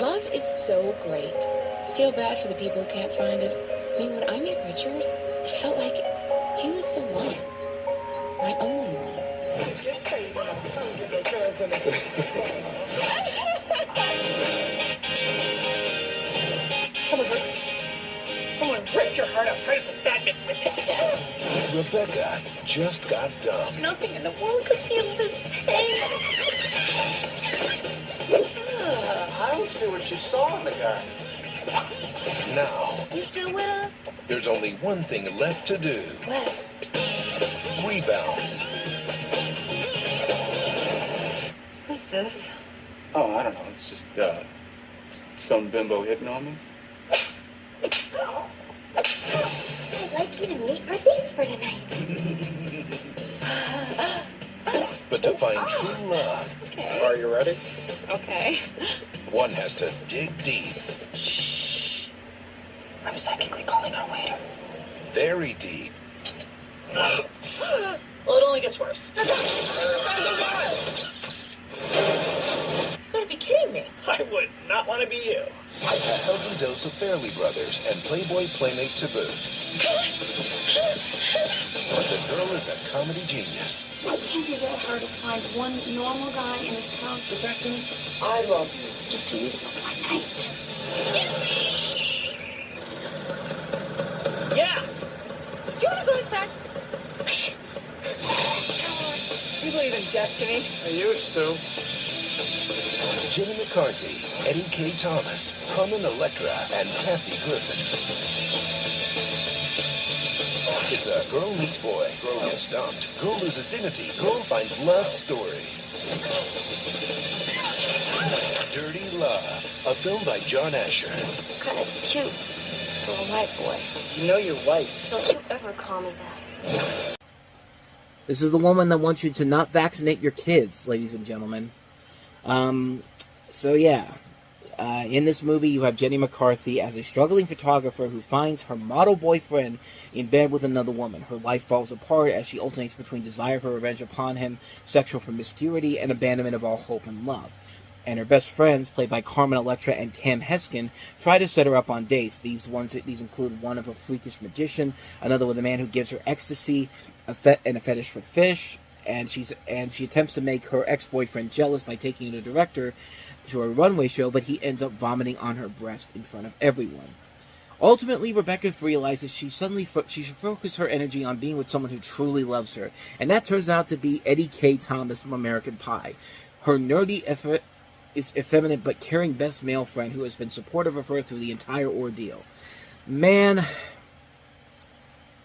Love is so great. I feel bad for the people who can't find it. I mean, when I met Richard, it felt like he was the one. My only one. Someone ripped your heart out trying to put badminton with it. Rebecca just got dumped. Nothing in the world could feel this pain. I don't see what you saw in the guy. Now, You still with us? there's only one thing left to do. What? Rebound. Who's this? Oh, I don't know. It's just, some bimbo hitting on me. I'd like you to meet our dates for tonight. But to find true love, Okay. Are you ready? Okay. one has to dig deep, Shh. I'm psychically calling our waiter. very deep, Well, it only gets worse. You gotta be kidding me. I would not want to be you. a healthy dose of Fairley Brothers and Playboy Playmate to boot. But the girl is a comedy genius. It can't be that hard to find one normal guy in this town, Rebecca. I love you. Just to use for one night. Yeah. Do you want to go to sex? Do you believe in destiny? I used to. Jenny McCarthy, Eddie K. Thomas, Carmen Elektra, and Kathy Griffin. It's a girl meets boy, girl gets dumped, girl loses dignity, girl finds love story. Dirty Love, a film by John Asher. Kind of cute for a white boy. You know you're white. Don't you ever call me that. This is the woman that wants you to not vaccinate your kids, ladies and gentlemen. So yeah, in this movie you have Jenny McCarthy as a struggling photographer who finds her model boyfriend in bed with another woman. Her life falls apart as she alternates between desire for revenge upon him, sexual promiscuity, and abandonment of all hope and love. And her best friends, played by Carmen Electra and Tam Heskin, try to set her up on dates. These include one of a freakish magician, another with a man who gives her ecstasy, and a fetish for fish. And she attempts to make her ex-boyfriend jealous by taking the director to a runway show, but he ends up vomiting on her breast in front of everyone. Ultimately, Rebecca realizes she should focus her energy on being with someone who truly loves her, and that turns out to be Eddie K. Thomas from American Pie. Her nerdy, effeminate but caring best male friend who has been supportive of her through the entire ordeal. Man,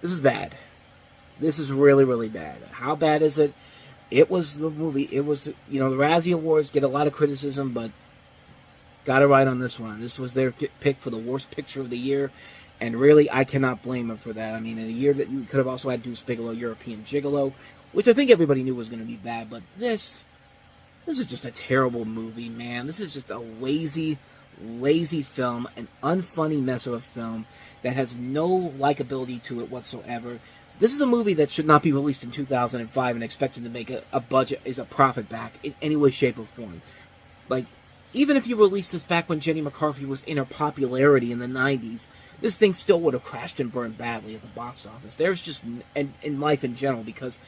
this is bad. This is really, really bad. How bad is it? It was the movie. It was, the Razzie Awards get a lot of criticism, but got it right on this one. This was their pick for the worst picture of the year, and really, I cannot blame them for that. I mean, in a year that you could have also had Deuce Bigalow, European Gigolo, which I think everybody knew was going to be bad, but this is just a terrible movie, man. This is just a lazy film, an unfunny mess of a film that has no likability to it whatsoever. This is a movie that should not be released in 2005 and expected to make a budget, is a profit back in any way, shape, or form. Like, even if you released this back when Jenny McCarthy was in her popularity in the 90s, this thing still would have crashed and burned badly at the box office. There's just, and in life in general, because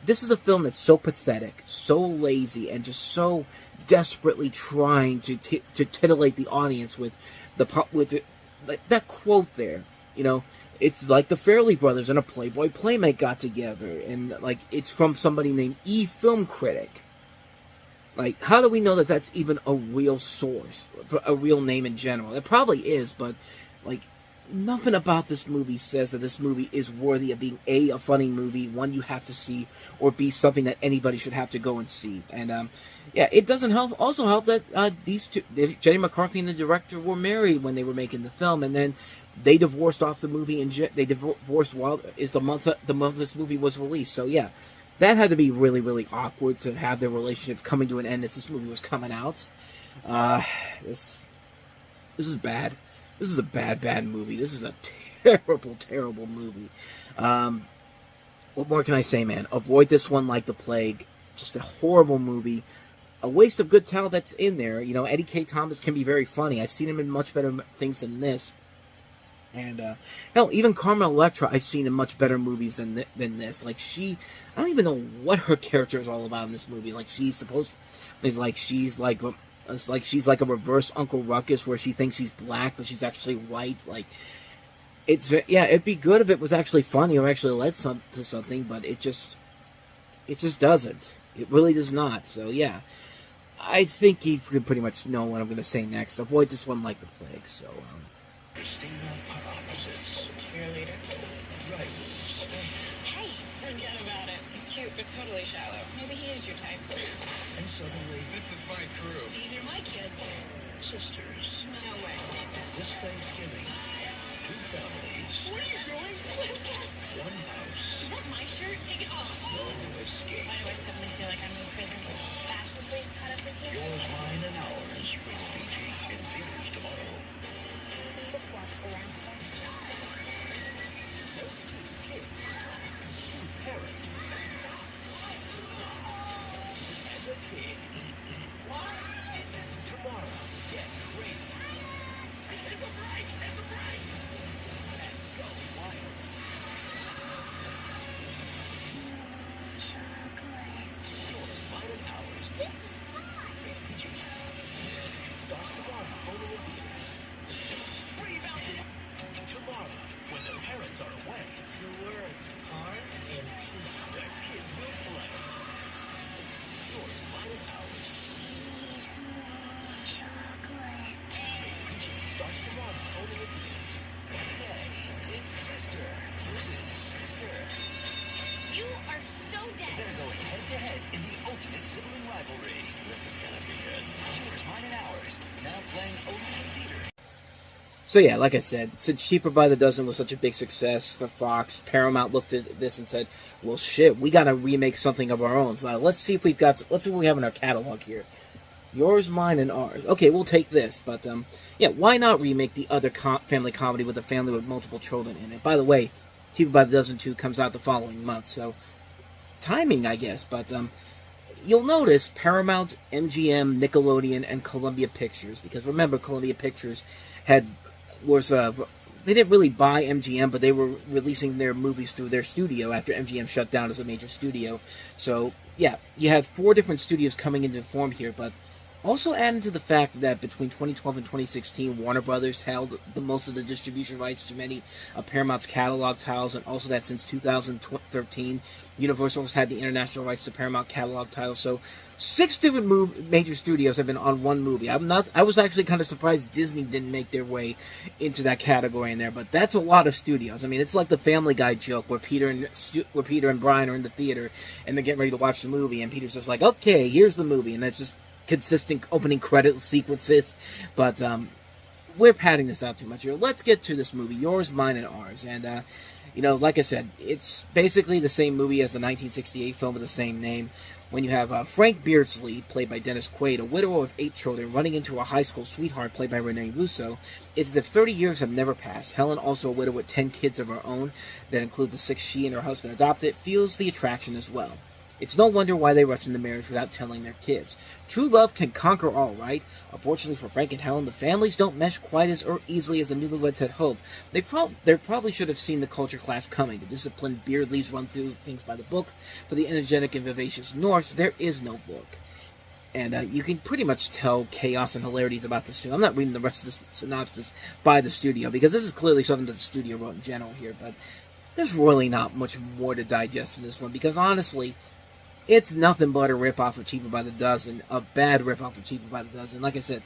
this is a film that's so pathetic, so lazy, and just so desperately trying to titillate the audience with that quote there, It's like the Fairley Brothers and a Playboy Playmate got together, and it's from somebody named E Film Critic. How do we know that that's even a real source, a real name in general? It probably is, but nothing about this movie says that this movie is worthy of being a funny movie, one you have to see, or B, something that anybody should have to go and see. And it doesn't help. Also help that these two, Jenny McCarthy and the director, were married when they were making the film, and then they divorced off the movie, and they divorced while the month this movie was released. So yeah, that had to be really, really awkward to have their relationship coming to an end as this movie was coming out. This is bad. This is a bad movie. This is a terrible, terrible movie. What more can I say, man? Avoid this one like the plague. Just a horrible movie. a waste of good talent that's in there. You know, Eddie K. Thomas can be very funny. I've seen him in much better things than this. And, hell, even Carmen Electra I've seen in much better movies than this. Like, I don't even know what her character is all about in this movie. Like, she's like a reverse Uncle Ruckus where she thinks she's black, but she's actually white. Like, it'd be good if it was actually funny or actually led to something, but it just doesn't. It really does not. So, yeah. I think you can pretty much know what I'm going to say next. Avoid this one like the plague, so, Cheerleader. Right. Hey, forget about it. He's cute, but totally shallow. Maybe he is your type. And suddenly, This is my crew. These are my kids. sisters. No way. This Thanksgiving, 2 families, What are you doing? one house, Is that my shirt? Take it off. no escape. Why do I suddenly feel like I'm in prison? Ashley, please cut up with you. Yours, mine, and ours. Rated PG. In theaters tomorrow. Just walk around stuff. No 2 kids. 2 parents. And a kid. What? It's tomorrow. Get crazy. Hit the brake! Hit the brake! And go wild. Yours, mine, and ours. This is fun. Rated PG. Starts tomorrow. Only in theaters. Tomorrow, when the parents are away, 2 words, heart and teeth. The kids will play. Yours, mine, and ours. PG starts tomorrow. Only in theaters. Today, it's Sister versus Sister. You are so dead. They're going head-to-head in the ultimate sibling rivalry. This is gonna be good. Yours, mine, and ours. Now playing only in theaters. So yeah, like I said, since Cheaper by the Dozen was such a big success for Fox, Paramount looked at this and said, well shit, we gotta remake something of our own. So let's see what we have in our catalog here. Yours, mine, and ours. Okay, we'll take this, but yeah, why not remake the other family comedy with a family with multiple children in it? By the way, Cheaper by the Dozen 2 comes out the following month, so timing, I guess, but you'll notice Paramount, MGM, Nickelodeon, and Columbia Pictures, because remember, Columbia Pictures they didn't really buy MGM, but they were releasing their movies through their studio after MGM shut down as a major studio. So, yeah, you have 4 different studios coming into form here, but also adding to the fact that between 2012 and 2016, Warner Brothers held most of the distribution rights to many of Paramount's catalog titles, and also that since 2013, Universal has had the international rights to Paramount catalog titles. So 6 different major studios have been on one movie. I was actually kind of surprised Disney didn't make their way into that category in there, but that's a lot of studios. I mean, it's like the Family Guy joke where Peter and Brian are in the theater and they're getting ready to watch the movie, and Peter's just like, okay, here's the movie, and it's just consistent opening credit sequences. But we're padding this out too much here. Let's get to this movie, Yours, Mine, and Ours. And you know, like I said, it's basically the same movie as the 1968 film with the same name. When you have Frank Beardsley, played by Dennis Quaid, a widower of 8 children, running into a high school sweetheart, played by Rene Russo, it's as if 30 years have never passed. Helen, also a widow with 10 kids of her own, that include the 6 she and her husband adopted, feels the attraction as well. It's no wonder why they rush into marriage without telling their kids. True love can conquer all, right? Unfortunately for Frank and Helen, the families don't mesh quite as easily as the newlyweds had hoped. They probably should have seen the culture clash coming. The disciplined Beardleys run through things by the book. For the energetic and vivacious Norse, there is no book. And you can pretty much tell chaos and hilarity is about to ensue. I'm not reading the rest of this synopsis by the studio, because this is clearly something that the studio wrote in general here, but there's really not much more to digest in this one, because honestly, it's nothing but a ripoff of Cheaper by the Dozen, a bad ripoff of Cheaper by the Dozen. Like I said,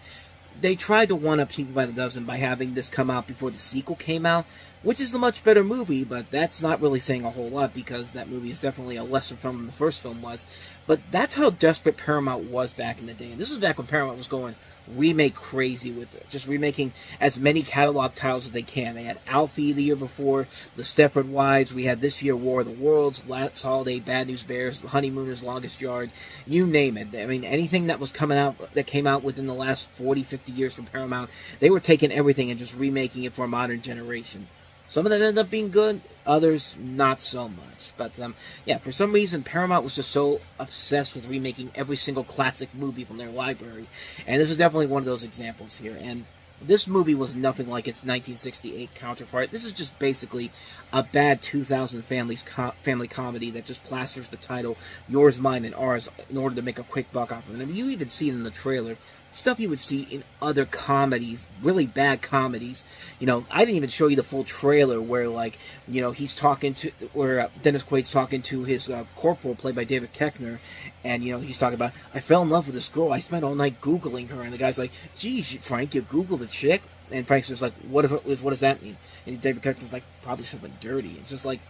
they tried to one-up Cheaper by the Dozen by having this come out before the sequel came out, which is the much better movie, but that's not really saying a whole lot, because that movie is definitely a lesser film than the first film was. But that's how desperate Paramount was back in the day. And this is back when Paramount was going remake crazy with it, just remaking as many catalog titles as they can. They had Alfie the year before, The Stepford Wives, we had this year War of the Worlds, Last Holiday, Bad News Bears, The Honeymooners, Longest Yard, you name it. I mean, anything that was coming out, that came out within the last 40, 50 years from Paramount, they were taking everything and just remaking it for a modern generation. Some of them ended up being good, others not so much. But yeah, for some reason, Paramount was just so obsessed with remaking every single classic movie from their library. And this is definitely one of those examples here. And this movie was nothing like its 1968 counterpart. This is just basically a bad 2000 family comedy that just plasters the title Yours, Mine, and Ours in order to make a quick buck off of it. I mean, you even see it in the trailer. Stuff you would see in other comedies, really bad comedies. You know, I didn't even show you the full trailer where, like, you know, he's talking to, where Dennis Quaid's talking to his corporal, played by David Koechner, and, you know, he's talking about, I fell in love with this girl, I spent all night Googling her, and the guy's like, geez, Frank, you Googled a chick? And Frank's just like, what if it was, what does that mean? And David Koechner's like, probably something dirty. It's just like,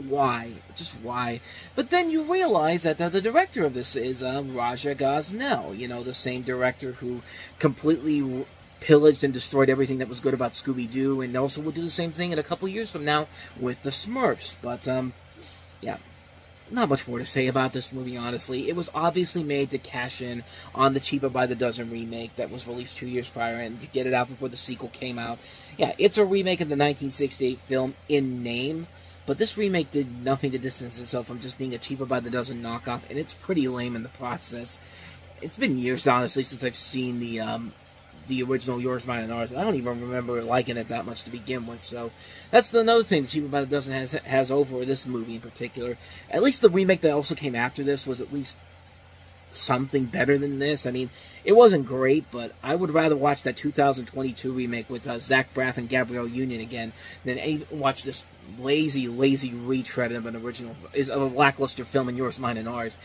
why? Just why? But then you realize that the director of this is Raja Gosnell, you know, the same director who completely pillaged and destroyed everything that was good about Scooby-Doo, and also will do the same thing in a couple years from now with the Smurfs. But, yeah, not much more to say about this movie, honestly. It was obviously made to cash in on the Cheaper by the Dozen remake that was released 2 years prior, and to get it out before the sequel came out. Yeah, it's a remake of the 1968 film in name, but this remake did nothing to distance itself from just being a Cheaper by the Dozen knockoff, and it's pretty lame in the process. It's been years, honestly, since I've seen the original Yours, Mine, and Ours, and I don't even remember liking it that much to begin with, so that's another thing Cheaper by the Dozen has over this movie in particular. At least the remake that also came after this was at least something better than this. I mean, it wasn't great, but I would rather watch that 2022 remake with Zach Braff and Gabrielle Union again than watch this lazy retread of an original, of a lackluster film in Yours, Mine, and Ours.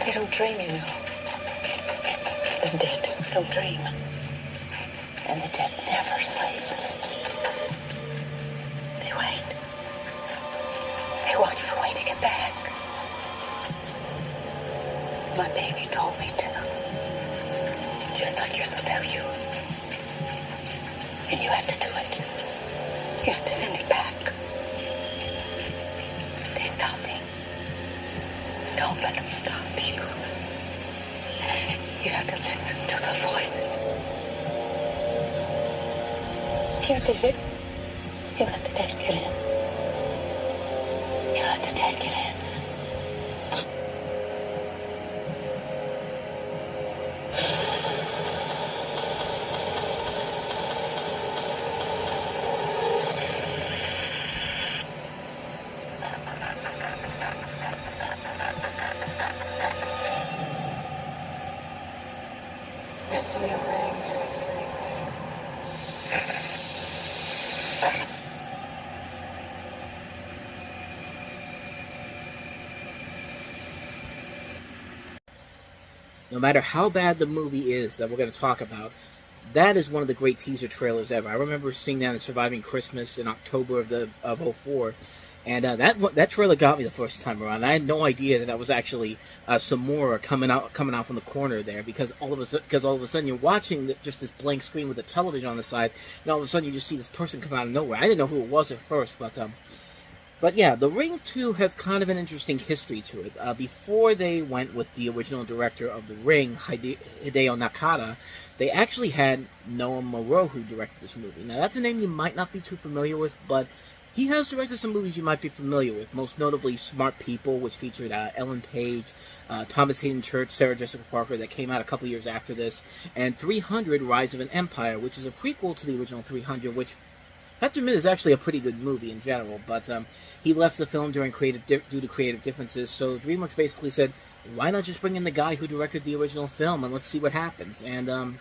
They don't dream, you know. The dead don't dream. And the dead never sleep. They wait. They watch for way to get back. My baby told me to. Just like yours will tell you. And you have to do it. You have to send it back. They stop me. Don't let them stop you. You have to listen to the voices. You did it. You let the dead get in. You let the dead get in. No matter how bad the movie is that we're going to talk about, that is one of the great teaser trailers ever. I remember seeing that in Surviving Christmas in October of 04, and that trailer got me the first time around. I had no idea that was actually Samora coming out from the corner there, because all of a sudden you're watching just this blank screen with a television on the side, and all of a sudden you just see this person come out of nowhere. I didn't know who it was at first, but yeah, The Ring 2 has kind of an interesting history to it. Before they went with the original director of The Ring, Hideo Nakata, they actually had Noah Moreau who directed this movie. Now, that's a name you might not be too familiar with, but he has directed some movies you might be familiar with, most notably Smart People, which featured Ellen Page, Thomas Hayden Church, Sarah Jessica Parker, that came out a couple years after this, and 300, Rise of an Empire, which is a prequel to the original 300, which I have to admit, is actually a pretty good movie in general, but he left the film due to creative differences, so DreamWorks basically said, why not just bring in the guy who directed the original film, and let's see what happens, and,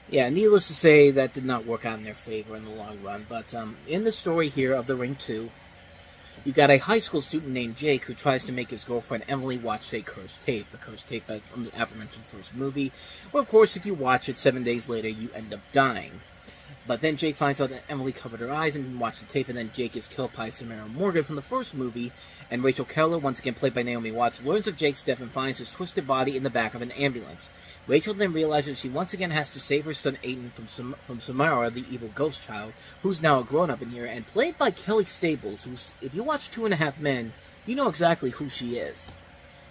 yeah, needless to say, that did not work out in their favor in the long run, but in the story here of The Ring 2, you got a high school student named Jake who tries to make his girlfriend Emily watch a cursed tape, the cursed tape from the aforementioned first movie, where, of course, if you watch it 7 days later, you end up dying. But then Jake finds out that Emily covered her eyes and watched the tape, and then Jake is killed by Samara Morgan from the first movie, and Rachel Keller, once again played by Naomi Watts, learns of Jake's death and finds his twisted body in the back of an ambulance. Rachel then realizes she once again has to save her son Aiden from Samara, the evil ghost child, who's now a grown-up in here, and played by Kelly Staples, who's, if you watch 2.5 Men, you know exactly who she is.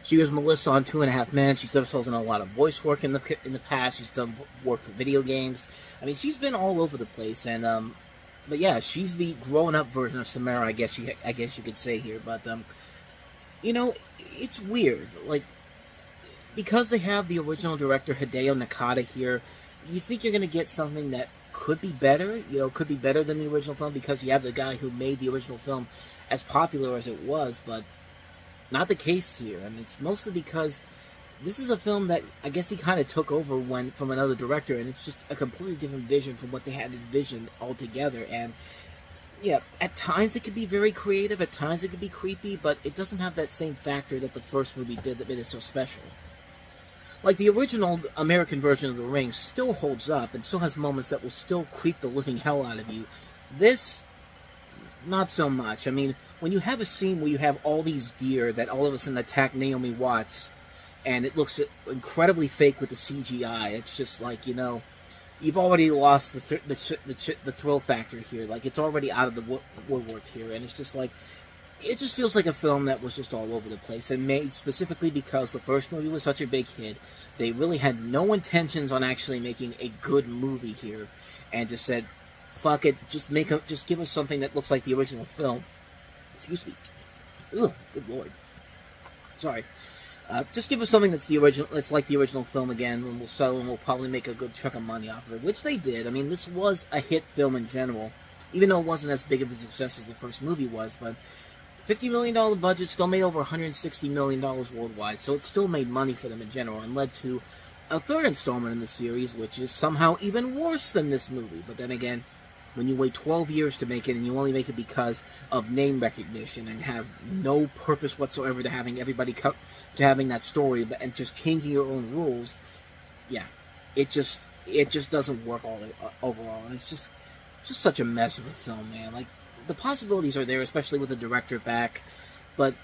She was Melissa on 2.5 Men. She's done a lot of voice work in the past. She's done work for video games. I mean, she's been all over the place. And but yeah, she's the grown-up version of Samara, I guess you could say here. But you know, it's weird. Like, because they have the original director Hideo Nakata here, you think you're gonna get something that could be better. You know, could be better than the original film because you have the guy who made the original film as popular as it was, but not the case here. I mean, it's mostly because this is a film that I guess he kind of took over from another director, and it's just a completely different vision from what they had envisioned altogether. And yeah, at times it could be very creative, at times it could be creepy, but it doesn't have that same factor that the first movie did that made it so special. Like, the original American version of The Ring still holds up and still has moments that will still creep the living hell out of you. This, not so much. I mean, when you have a scene where you have all these deer that all of a sudden attack Naomi Watts, and it looks incredibly fake with the CGI, it's just like, you know, you've already lost the thrill factor here. Like, it's already out of the woodwork here, and it's just like, it just feels like a film that was just all over the place, and made specifically because the first movie was such a big hit. They really had no intentions on actually making a good movie here, and just said, fuck it, just give us something that looks like the original film. Excuse me. Ugh, good lord. Sorry. Just give us something that's like the original film again, and we'll sell and we'll probably make a good chunk of money off of it, which they did. I mean, this was a hit film in general, even though it wasn't as big of a success as the first movie was, but $50 million budget still made over $160 million worldwide, so it still made money for them in general, and led to a third installment in the series, which is somehow even worse than this movie. But then again, when you wait 12 years to make it, and you only make it because of name recognition, and have no purpose whatsoever to having everybody to having that story, and just changing your own rules, yeah, it just doesn't work overall. And it's just such a mess of a film, man. Like, the possibilities are there, especially with the director back, but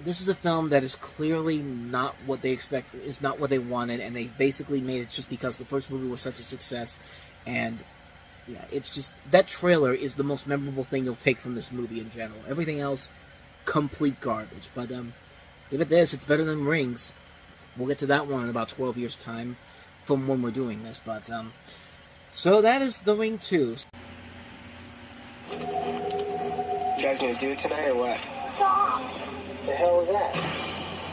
this is a film that is clearly not what they expect, is not what they wanted, and they basically made it just because the first movie was such a success. And yeah, it's just, that trailer is the most memorable thing you'll take from this movie in general. Everything else, complete garbage. But give it this, it's better than Rings. We'll get to that one in about 12 years' time from when we're doing this. But so that is The Ring 2. You guys gonna do it tonight or what? Stop! The hell is that?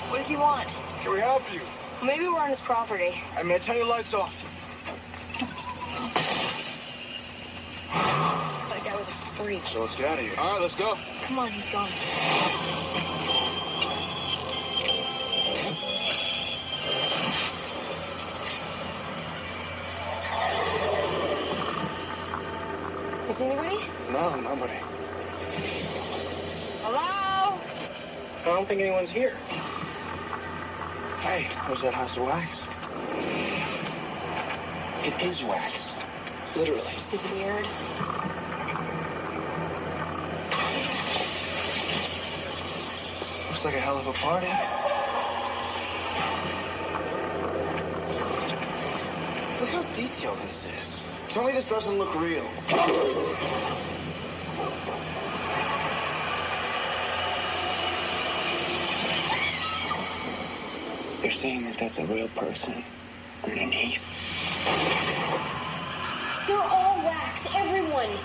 What does he want? Can we help you? Maybe we're on his property. I'm gonna turn your lights off. That guy was a freak. So let's get out of here. All right, let's go. Come on, he's gone. You see anybody? No, nobody. Hello? I don't think anyone's here. Hey, where's that house of wax? It is wax. Literally. This is weird. Looks like a hell of a party. Look how detailed this is. Tell me this doesn't look real. You're saying that that's a real person underneath? They're all wax, everyone.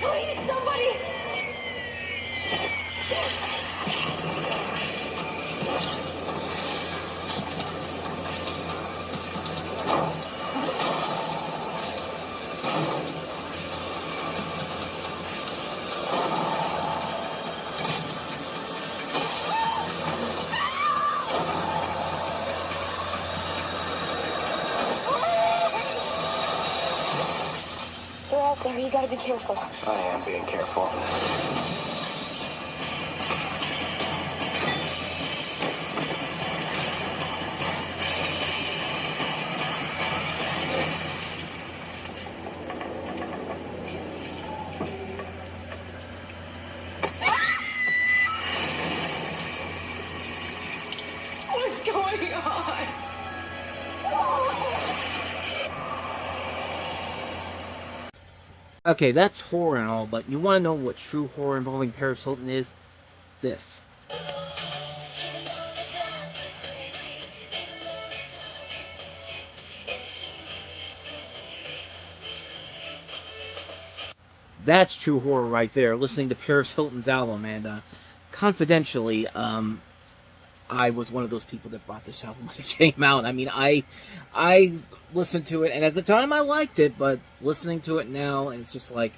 Please, somebody! They're out there, you gotta be careful. I am being careful. Okay, that's horror and all, but you want to know what true horror involving Paris Hilton is? This. That's true horror right there. Listening to Paris Hilton's album, and confidentially, I was one of those people that bought this album when it came out. I mean, I listened to it, and at the time I liked it, but listening to it now, and it's just like,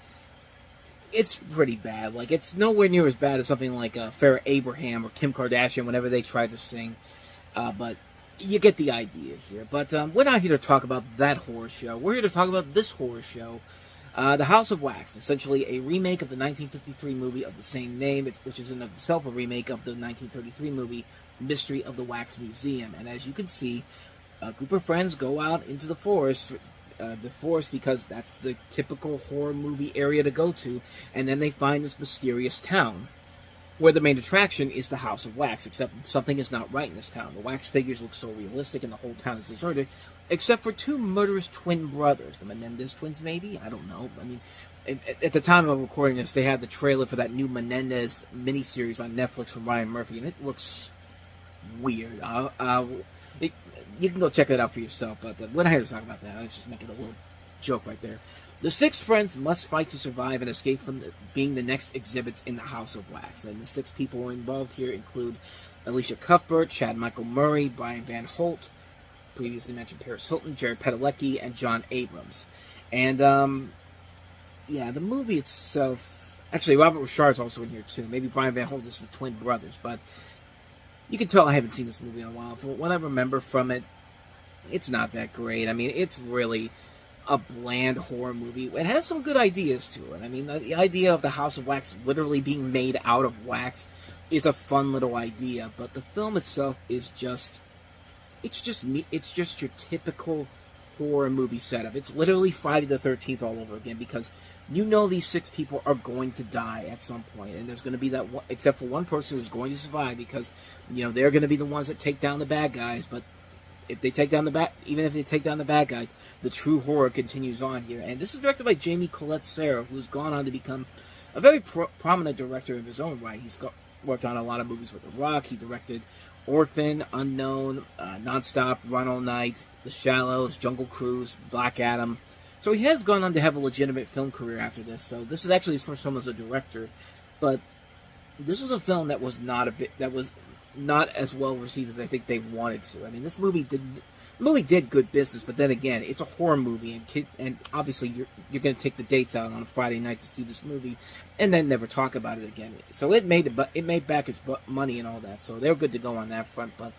it's pretty bad. Like, it's nowhere near as bad as something like Farrah Abraham or Kim Kardashian whenever they tried to sing. But you get the idea here. But we're not here to talk about that horror show. We're here to talk about this horror show, The House of Wax, essentially a remake of the 1953 movie of the same name, which is in itself a remake of the 1933 movie Mystery of the Wax Museum. And as you can see, a group of friends go out into the forest because that's the typical horror movie area to go to, and then they find this mysterious town where the main attraction is the House of Wax, except something is not right in this town. The wax figures look so realistic and the whole town is deserted, except for two murderous twin brothers. The Menendez twins, maybe? I don't know. I mean, at the time of recording this, they had the trailer for that new Menendez miniseries on Netflix from Ryan Murphy, and it looks weird. You can go check that out for yourself, but we're not here to talk about that. I was just making a little joke right there. The six friends must fight to survive and escape from being the next exhibits in the House of Wax. And the six people involved here include Alicia Cuthbert, Chad Michael Murray, Brian Van Holt, previously mentioned Paris Hilton, Jared Padalecki, and John Abrams. And, yeah, the movie itself... Actually, Robert Richard's also in here, too. Maybe Brian Van Holt is the twin brothers, but... You can tell I haven't seen this movie in a while. From what I remember from it, it's not that great. I mean, it's really a bland horror movie. It has some good ideas to it. I mean, the idea of the House of Wax literally being made out of wax is a fun little idea, but the film itself is just... It's just your typical horror movie setup. It's literally Friday the 13th all over again, because you know these six people are going to die at some point, and there's going to be that one, except for one person who's going to survive, because, you know, they're going to be the ones that take down the bad guys. But if they take down even if they take down the bad guys, the true horror continues on here. And this is directed by Jamie Colette Serra, who's gone on to become a very prominent director in his own right. He's worked on a lot of movies with The Rock. He directed Orphan, Unknown, Nonstop, Run All Night, The Shallows, Jungle Cruise, Black Adam. So he has gone on to have a legitimate film career after this. So this is actually his first film as a director, but this was a film that was not as well received as I think they wanted to. I mean, this movie did good business, but then again, it's a horror movie, and obviously you're going to take the dates out on a Friday night to see this movie, and then never talk about it again. So it made back its money and all that. So they're good to go on that front, but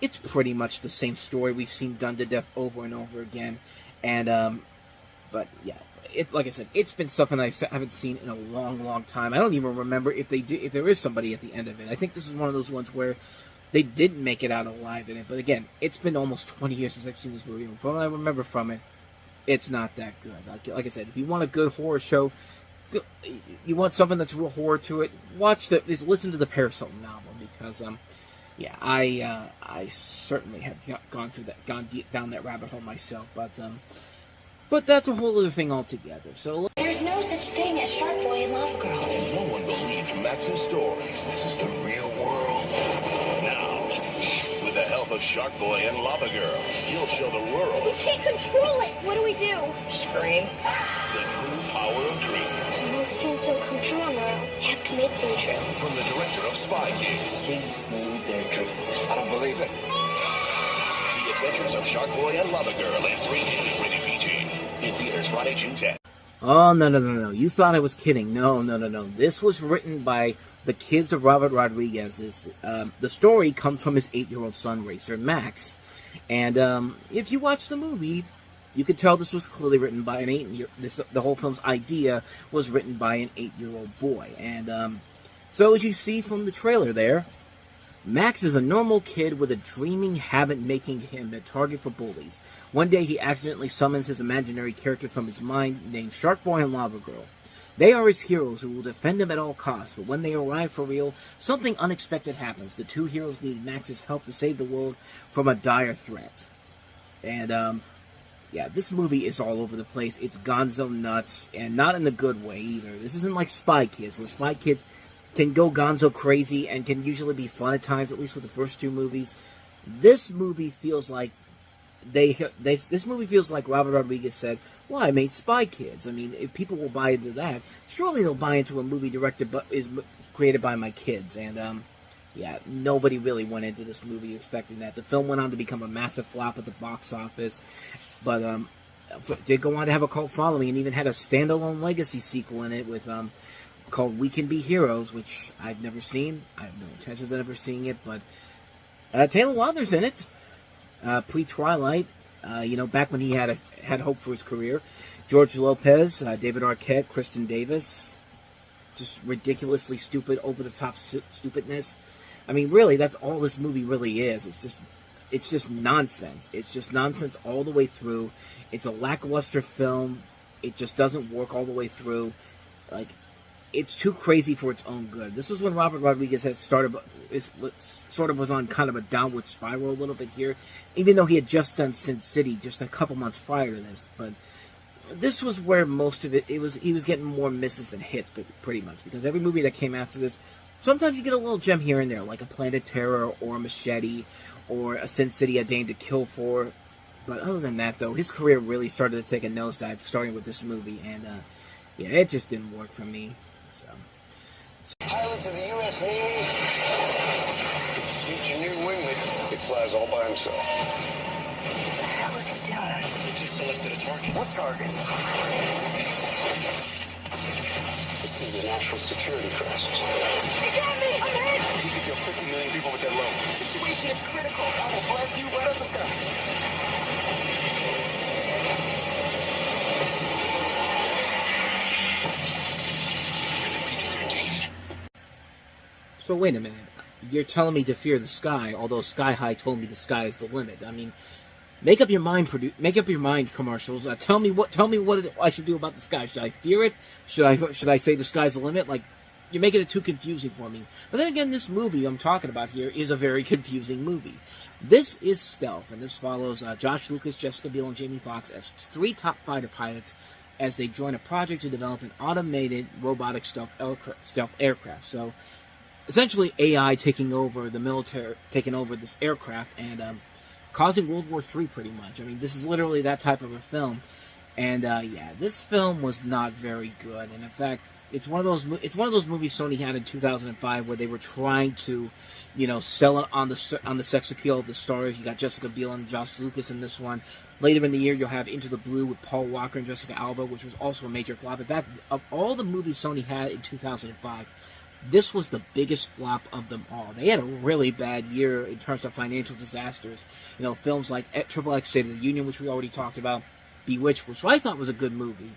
it's pretty much the same story we've seen done to death over and over again, and but yeah, like I said, it's been something I haven't seen in a long, long time. I don't even remember if there is somebody at the end of it. I think this is one of those ones where they didn't make it out alive in it. But again, it's been almost 20 years since I've seen this movie. From what I remember from it, it's not that good. Like I said, if you want a good horror show, you want something that's real horror to it, listen to the Paris Hilton album, because yeah, I certainly have gone deep down that rabbit hole myself, but that's a whole other thing altogether. So There's no such thing as Sharkboy and Lavagirl. No one believes Max's stories. This is the real world. Now, with the help of Sharkboy and Lavagirl, he'll show the world We can't control it. What do we do? Scream. the true power of dreams. Most dreams don't come true on their own. You have to make them true. From the director of Spy Kids, Kids made their dreams. I don't believe it. The Adventures of Sharkboy and Lavagirl in 3D, rated PG. In theaters Friday, June 10th. Oh, no. You thought I was kidding. No. This was written by the kids of Robert Rodriguez. The story comes from his 8-year-old son, Racer Max. And if you watch the movie, you can tell this was clearly written by an 8-year-old. The whole film's idea was written by an 8-year-old boy. And so as you see from the trailer there, Max is a normal kid with a dreaming habit making him a target for bullies. One day he accidentally summons his imaginary characters from his mind named Sharkboy and Lavagirl. They are his heroes who will defend him at all costs, but when they arrive for real, something unexpected happens. The two heroes need Max's help to save the world from a dire threat. And yeah, this movie is all over the place. It's gonzo nuts, and not in the good way either. This isn't like Spy Kids, where Spy Kids can go gonzo crazy and can usually be fun at times, at least with the first two movies. This movie feels like this movie feels like Robert Rodriguez said, well, I made Spy Kids. I mean, if people will buy into that, surely they'll buy into a movie directed but is created by my kids. And yeah, nobody really went into this movie expecting that. The film went on to become a massive flop at the box office, but did go on to have a cult following and even had a standalone legacy sequel in it with called We Can Be Heroes, which I've never seen. I have no intentions of ever seeing it, but Taylor Lautner's in it. Pre-Twilight, back when he had hope for his career. George Lopez, David Arquette, Kristen Davis. Just ridiculously stupid, over-the-top stupidness. I mean, really, that's all this movie really is. It's just nonsense. It's just nonsense all the way through. It's a lackluster film. It just doesn't work all the way through. Like, it's too crazy for its own good. This was when Robert Rodriguez had was on kind of a downward spiral a little bit here, even though he had just done Sin City just a couple months prior to this. But this was where most of he was getting more misses than hits, pretty much, because every movie that came after this, sometimes you get a little gem here and there, like a Planet Terror or a Machete or a Sin City, A Dame to Kill For. But other than that, though, his career really started to take a nosedive, starting with this movie, and yeah, it just didn't work for me. So. Pilots of the U.S. Navy, meet your new wingman. He flies all by himself. What the hell is he doing? He just selected a target. What target? This is a national security crisis. He got me! I'm hit! You could kill 50 million people with that load. The situation is critical. I will blast you right up the sky. So wait a minute. You're telling me to fear the sky, although Sky High told me the sky is the limit. I mean, make up your mind, commercials. Tell me what I should do about the sky. Should I fear it? Should I say the sky's the limit? Like, you're making it too confusing for me. But then again, this movie I'm talking about here is a very confusing movie. This is Stealth, and this follows Josh Lucas, Jessica Biel, and Jamie Foxx as three top fighter pilots as they join a project to develop an automated robotic stealth aircraft. So, essentially, AI taking over the military, taking over this aircraft, and causing World War III, pretty much. I mean, this is literally that type of a film. And yeah, this film was not very good. And in fact, it's one of those movies Sony had in 2005 where they were trying to, sell it on the sex appeal of the stars. You got Jessica Biel and Josh Lucas in this one. Later in the year, you'll have Into the Blue with Paul Walker and Jessica Alba, which was also a major flop. In fact, of all the movies Sony had in 2005, this was the biggest flop of them all. They had a really bad year in terms of financial disasters. Films like XXX State of the Union, which we already talked about, Bewitched, which I thought was a good movie,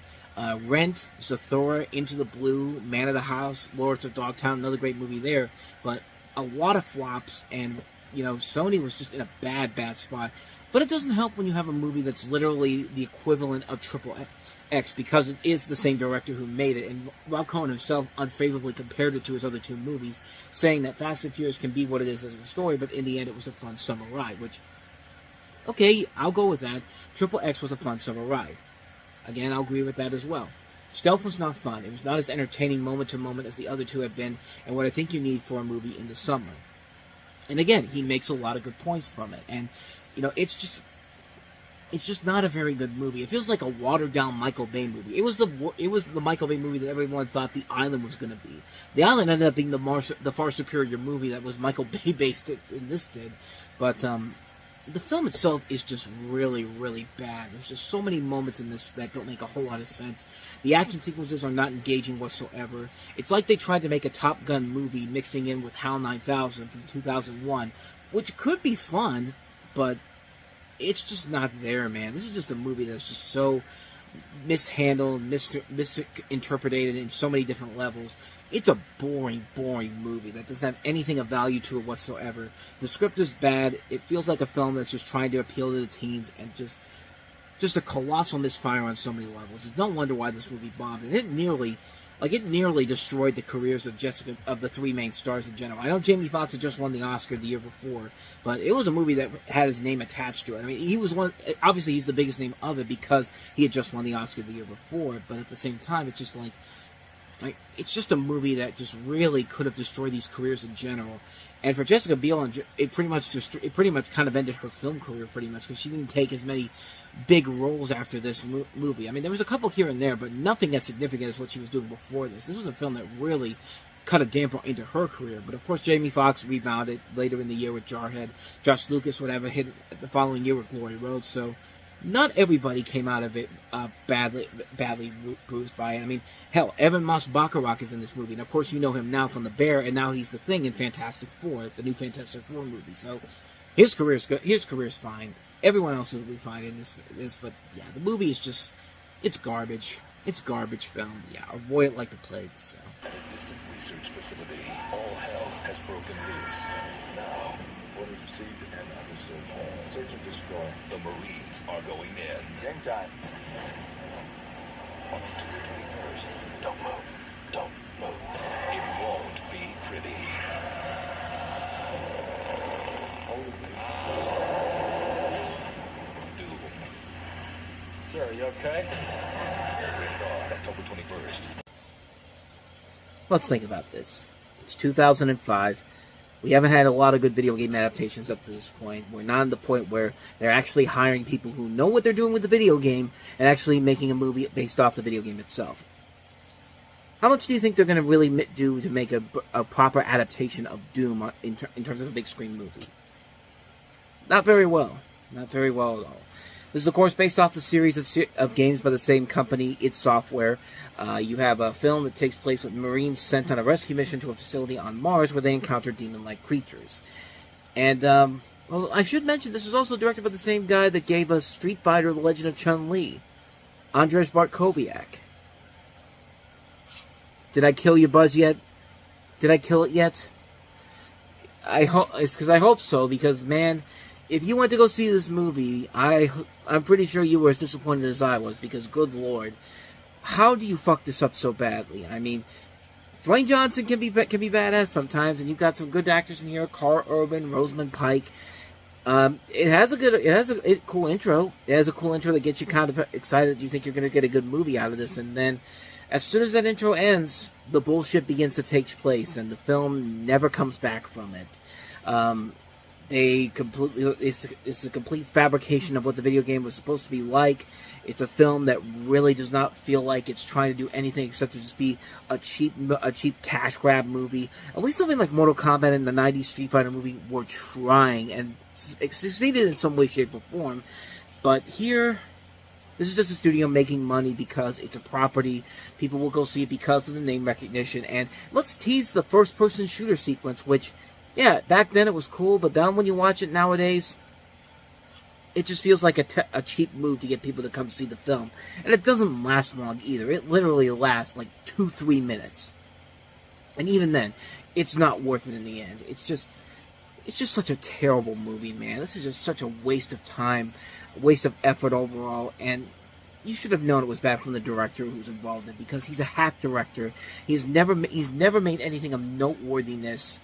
Rent, Zathura, Into the Blue, Man of the House, Lords of Dogtown, another great movie there. But a lot of flops, and Sony was just in a bad spot. But it doesn't help when you have a movie that's literally the equivalent of XXX, because it is the same director who made it, and Rob Cohen himself unfavorably compared it to his other two movies, saying that Fast and Furious can be what it is as a story, but in the end it was a fun summer ride, which, okay, I'll go with that. XXX was a fun summer ride. Again, I'll agree with that as well. Stealth was not fun. It was not as entertaining moment to moment as the other two have been, and what I think you need for a movie in the summer. And again, he makes a lot of good points from it, and, it's just not a very good movie. It feels like a watered-down Michael Bay movie. It was the Michael Bay movie that everyone thought The Island was going to be. The Island ended up being the far superior movie that was Michael Bay based in this did. But the film itself is just really, really bad. There's just so many moments in this that don't make a whole lot of sense. The action sequences are not engaging whatsoever. It's like they tried to make a Top Gun movie mixing in with HAL 9000 from 2001, which could be fun, but it's just not there, man. This is just a movie that's just so mishandled, misinterpreted in so many different levels. It's a boring movie that doesn't have anything of value to it whatsoever. The script is bad. It feels like a film that's just trying to appeal to the teens, and just a colossal misfire on so many levels. It's no wonder why this movie bombed. It didn't nearly like, it nearly destroyed the careers of the three main stars in general. I know Jamie Foxx had just won the Oscar the year before, but it was a movie that had his name attached to it. I mean, he was obviously he's the biggest name of it because he had just won the Oscar the year before, but at the same time, it's just like it's just a movie that just really could have destroyed these careers in general. And for Jessica Biel, it pretty much kind of ended her film career pretty much, because she didn't take as many big roles after this movie. I mean, there was a couple here and there, but nothing as significant as what she was doing before this. This was a film that really cut a damper into her career. But of course, Jamie Foxx rebounded later in the year with Jarhead. Josh Lucas, whatever, hit the following year with Glory Road. So not everybody came out of it badly bruised by it. I mean, hell, Evan Moss Bacharach is in this movie, and of course you know him now from The Bear, and now he's the Thing in Fantastic Four, the new Fantastic Four movie. So his career's good. His career's fine. Everyone else will be fine in this, but yeah, the movie is just, it's garbage. It's garbage film. Yeah, avoid it like the plague. So. At a distant research facility, all hell has broken loose. Now, order received and understood. Search and destroy. The Marines are going in. Game time. On October 21st. Don't move. Don't move. It won't be pretty. Doom. Sir, are you okay? Rated R, October 21st. Let's think about this. It's 2005. We haven't had a lot of good video game adaptations up to this point. We're not at the point where they're actually hiring people who know what they're doing with the video game and actually making a movie based off the video game itself. How much do you think they're going to really do to make a proper adaptation of Doom in terms of a big screen movie? Not very well. Not very well at all. This is, of course, based off the series of games by the same company, id Software. You have a film that takes place with Marines sent on a rescue mission to a facility on Mars where they encounter demon-like creatures. And, well, I should mention, this is also directed by the same guy that gave us Street Fighter: The Legend of Chun-Li, Andrzej Bartkowiak. Did I kill your buzz yet? Did I kill it yet? It's because I hope so, because, man, if you went to go see this movie, I'm pretty sure you were as disappointed as I was, because good lord, how do you fuck this up so badly? I mean, Dwayne Johnson can be badass sometimes, and you've got some good actors in here: Carl Urban, Rosamund Pike. It has a cool intro. It has a cool intro that gets you kind of excited. You think you're going to get a good movie out of this, and then as soon as that intro ends, the bullshit begins to take place, and the film never comes back from it. It's a complete fabrication of what the video game was supposed to be like. It's a film that really does not feel like it's trying to do anything except to just be a cheap cash grab movie. At least something like Mortal Kombat and the 90s Street Fighter movie were trying, and succeeded in some way, shape, or form. But here, this is just a studio making money because it's a property. People will go see it because of the name recognition. And let's tease the first-person shooter sequence, which, yeah, back then it was cool, but then when you watch it nowadays, it just feels like a cheap move to get people to come see the film. And it doesn't last long either. It literally lasts like 2-3 minutes. And even then, it's not worth it in the end. It's just such a terrible movie, man. This is just such a waste of time, a waste of effort overall, and you should have known it was bad from the director who's involved in it, because he's a hack director. He's never made anything of noteworthiness,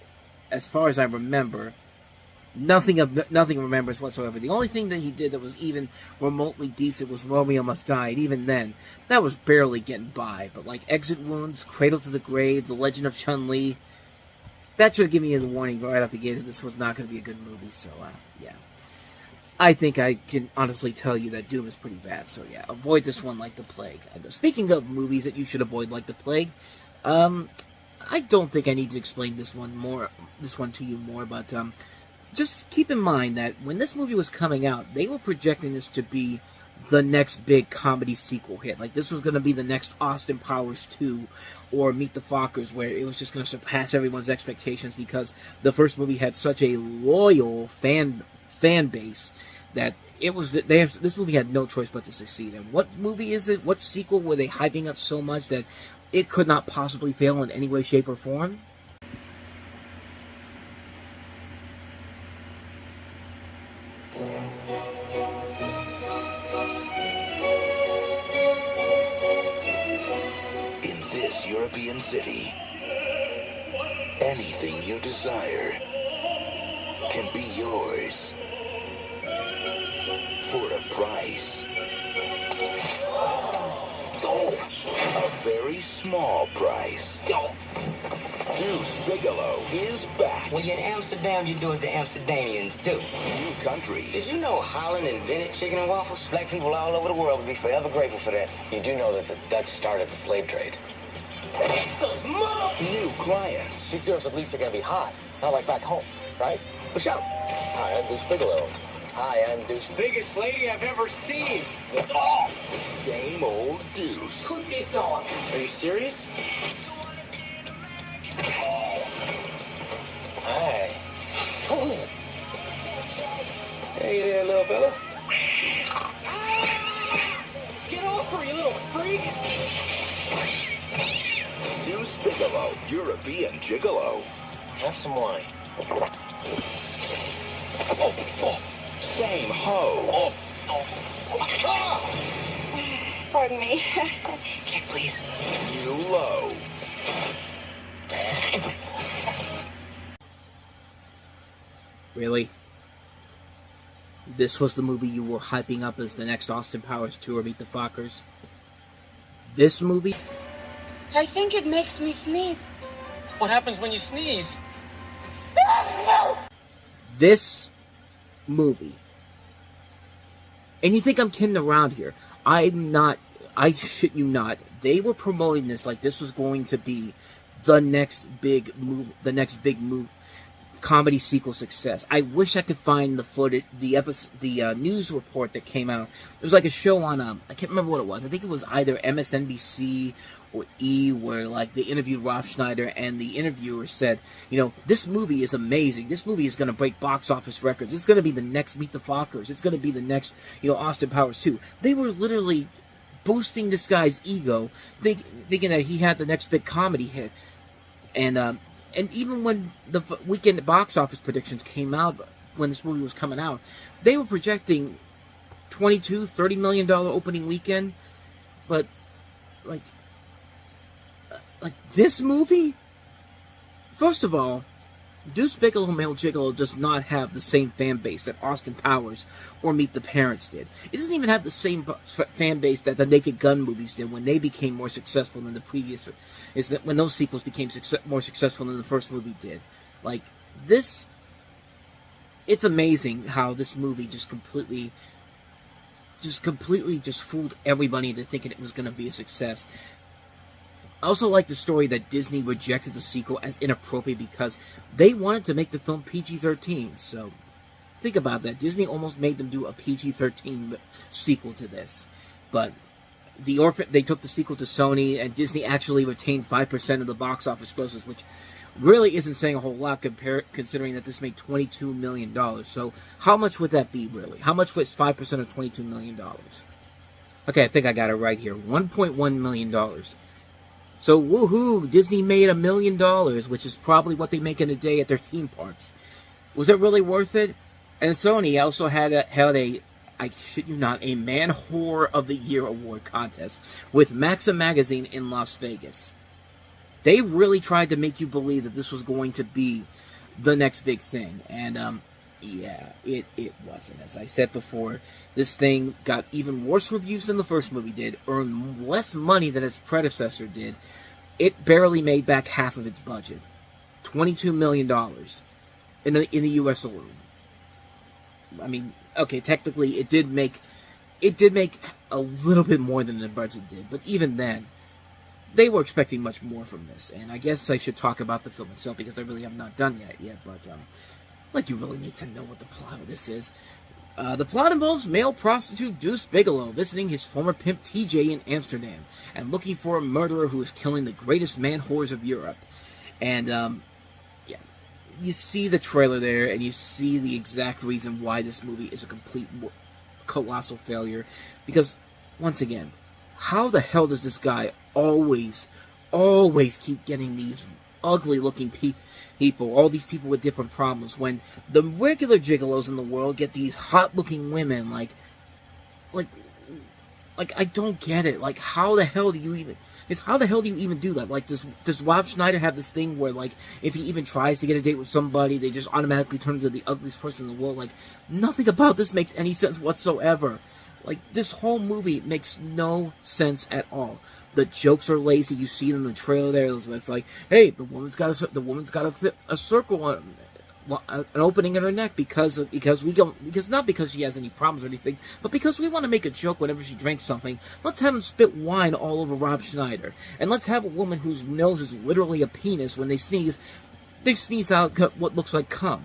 as far as I remember. Nothing remembers whatsoever. The only thing that he did that was even remotely decent was Romeo Must Die, and even then, that was barely getting by. But like Exit Wounds, Cradle to the Grave, The Legend of Chun-Li, that should have given you the warning right out the gate that this was not going to be a good movie. So, yeah. I think I can honestly tell you that Doom is pretty bad. So, yeah, avoid this one like the plague. Speaking of movies that you should avoid like the plague, I don't think I need to explain this one to you more, but just keep in mind that when this movie was coming out, they were projecting this to be the next big comedy sequel hit. Like, this was going to be the next Austin Powers 2 or Meet the Fockers, where it was just going to surpass everyone's expectations because the first movie had such a loyal fan base that this movie had no choice but to succeed. And what movie is it? What sequel were they hyping up so much that it could not possibly fail in any way, shape, or form? Sin City. Anything you desire can be yours for a price. A very small price. Deuce Bigalow is back. When you're in Amsterdam, you do as the Amsterdamians do. New country. Did you know Holland invented chicken and waffles? Black people all over the world would be forever grateful for that. You do know that the Dutch started the slave trade. New clients. These girls at least are gonna be hot. Not like back home, right? For sure. Hi, I'm Deuce Bigalow. Hi, I'm Deuce. Biggest lady I've ever seen. Oh! Same old Deuce. Put this on. Are you serious? Hi. Oh. Hey there, little fella. Get off her, you little freak! Deuce Bigalow, European Gigolo. Have some wine. Same ho. Pardon me. Check, please. New low. Really? This was the movie you were hyping up as the next Austin Powers 2 or Meet the Fockers? This movie? I think it makes me sneeze. What happens when you sneeze? This movie. And you think I'm kidding around here. I'm not. I shit you not. They were promoting this like this was going to be the next big move, comedy sequel success. I wish I could find the footage, the news report that came out. It was like a show on I can't remember what it was. I think it was either MSNBC or E, where like they interviewed Rob Schneider, and the interviewer said, you know, this movie is amazing. This movie is going to break box office records. It's going to be the next Meet the Fockers. It's going to be the next, you know, Austin Powers 2. They were literally boosting this guy's ego, thinking that he had the next big comedy hit. And even when the weekend box office predictions came out, when this movie was coming out, they were projecting $22-30 million opening weekend. But like this movie, first of all, Deuce Bigalow Male Gigolo does not have the same fan base that Austin Powers or Meet the Parents did. It doesn't even have the same fan base that the Naked Gun movies did when they became more successful than the previous. Is that when those sequels became more successful than the first movie did? Like this, it's amazing how this movie just completely fooled everybody into thinking it was going to be a success. I also like the story that Disney rejected the sequel as inappropriate because they wanted to make the film PG-13. So, think about that. Disney almost made them do a PG-13 sequel to this. But they took the sequel to Sony, and Disney actually retained 5% of the box office grosses, which really isn't saying a whole lot considering that this made $22 million. So, how much would that be, really? How much was 5% of $22 million? Okay, I think I got it right here. $1.1 million. So, woohoo, Disney made $1 million, which is probably what they make in a day at their theme parks. Was it really worth it? And Sony also had a I shit you not, a Man Whore of the Year award contest with Maxim Magazine in Las Vegas. They really tried to make you believe that this was going to be the next big thing. And, yeah, it wasn't. As I said before, this thing got even worse reviews than the first movie did, earned less money than its predecessor did. It barely made back half of its budget. $22 million in the U.S. alone. I mean, okay, technically it did make a little bit more than the budget did, but even then, they were expecting much more from this. And I guess I should talk about the film itself because I really have not done that yet, but like, you really need to know what the plot of this is. The plot involves male prostitute Deuce Bigalow visiting his former pimp TJ in Amsterdam and looking for a murderer who is killing the greatest man whores of Europe. And, yeah, you see the trailer there, and you see the exact reason why this movie is a complete colossal failure. Because, once again, how the hell does this guy always keep getting these ugly-looking people, all these people with different problems, when the regular gigolos in the world get these hot-looking women, like, Like, I don't get it. Like, how the hell do you even do that? Like, does Rob Schneider have this thing where, like, if he even tries to get a date with somebody, they just automatically turn into the ugliest person in the world? Like, nothing about this makes any sense whatsoever. Like, this whole movie makes no sense at all. The jokes are lazy. You see it in the trailer there. It's like, hey, the woman's got a circle on an opening in her neck because not because she has any problems or anything, but because we want to make a joke whenever she drinks something. Let's have him spit wine all over Rob Schneider, and let's have a woman whose nose is literally a penis when they sneeze out what looks like cum.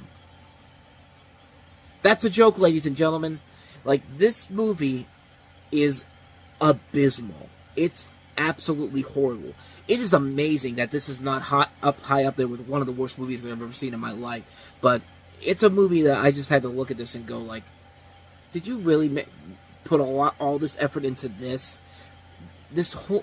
That's a joke, ladies and gentlemen. Like, this movie is abysmal. It's absolutely horrible. It is amazing that this is not high up there with one of the worst movies I've ever seen in my life. But it's a movie that I just had to look at this and go, like, did you really put all this effort into this?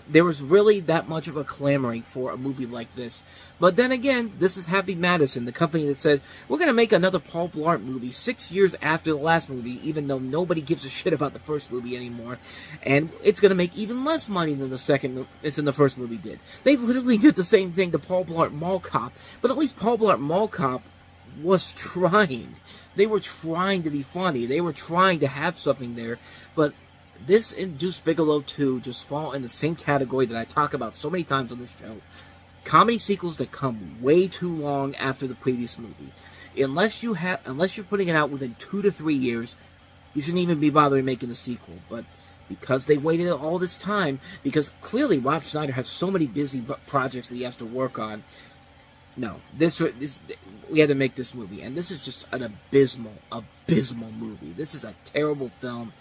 There was really that much of a clamoring for a movie like this. But then again, this is Happy Madison, the company that said, we're going to make another Paul Blart movie 6 years after the last movie, even though nobody gives a shit about the first movie anymore. And it's going to make even less money than the first movie did. They literally did the same thing to Paul Blart Mall Cop, but at least Paul Blart Mall Cop was trying. They were trying to be funny. They were trying to have something there, but this and Deuce Bigalow 2 just fall in the same category that I talk about so many times on this show. Comedy sequels that come way too long after the previous movie. Unless you're putting it out within 2 to 3 years, you shouldn't even be bothering making the sequel. But because they waited all this time, because clearly Rob Schneider has so many busy projects that he has to work on, no, we had to make this movie. And this is just an abysmal movie. This is a terrible film.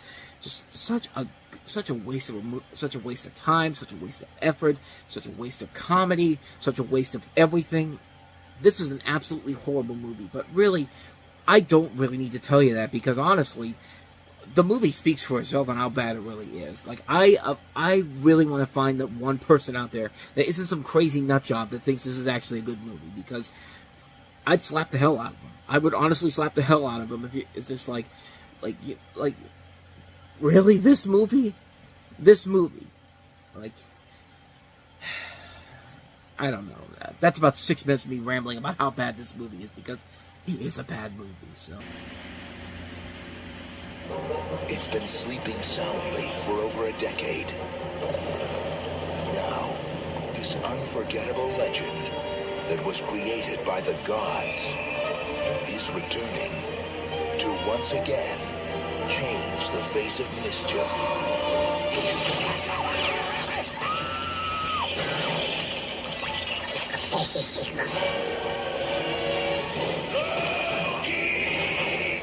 Just such a waste of time, such a waste of effort, such a waste of comedy, such a waste of everything. This is an absolutely horrible movie. But really, I don't really need to tell you that, because honestly, the movie speaks for itself on how bad it really is. Like, I really want to find that one person out there that isn't some crazy nutjob that thinks this is actually a good movie, because I'd slap the hell out of him. I would honestly slap the hell out of him if it's just like. Really, this movie? Like, I don't know. That's about 6 minutes of me rambling about how bad this movie is, because it is a bad movie, so. It's been sleeping soundly for over a decade. Now, this unforgettable legend that was created by the gods is returning to once again change the face of mischief.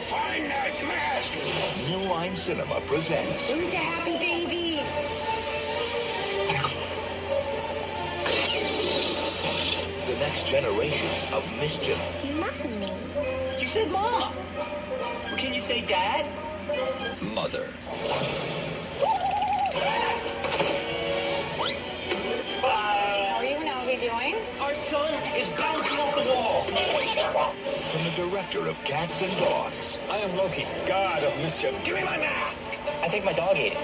Find that mask! New Line Cinema presents Who's a happy baby? the next generation of mischief. Mommy. You said Mama. Well, can you say Dad? Mother. How are you and Elvie doing? Our son is bouncing off the walls. From the director of Cats and Dogs. I am Loki, god of mischief. Give me my mask! I think my dog ate it.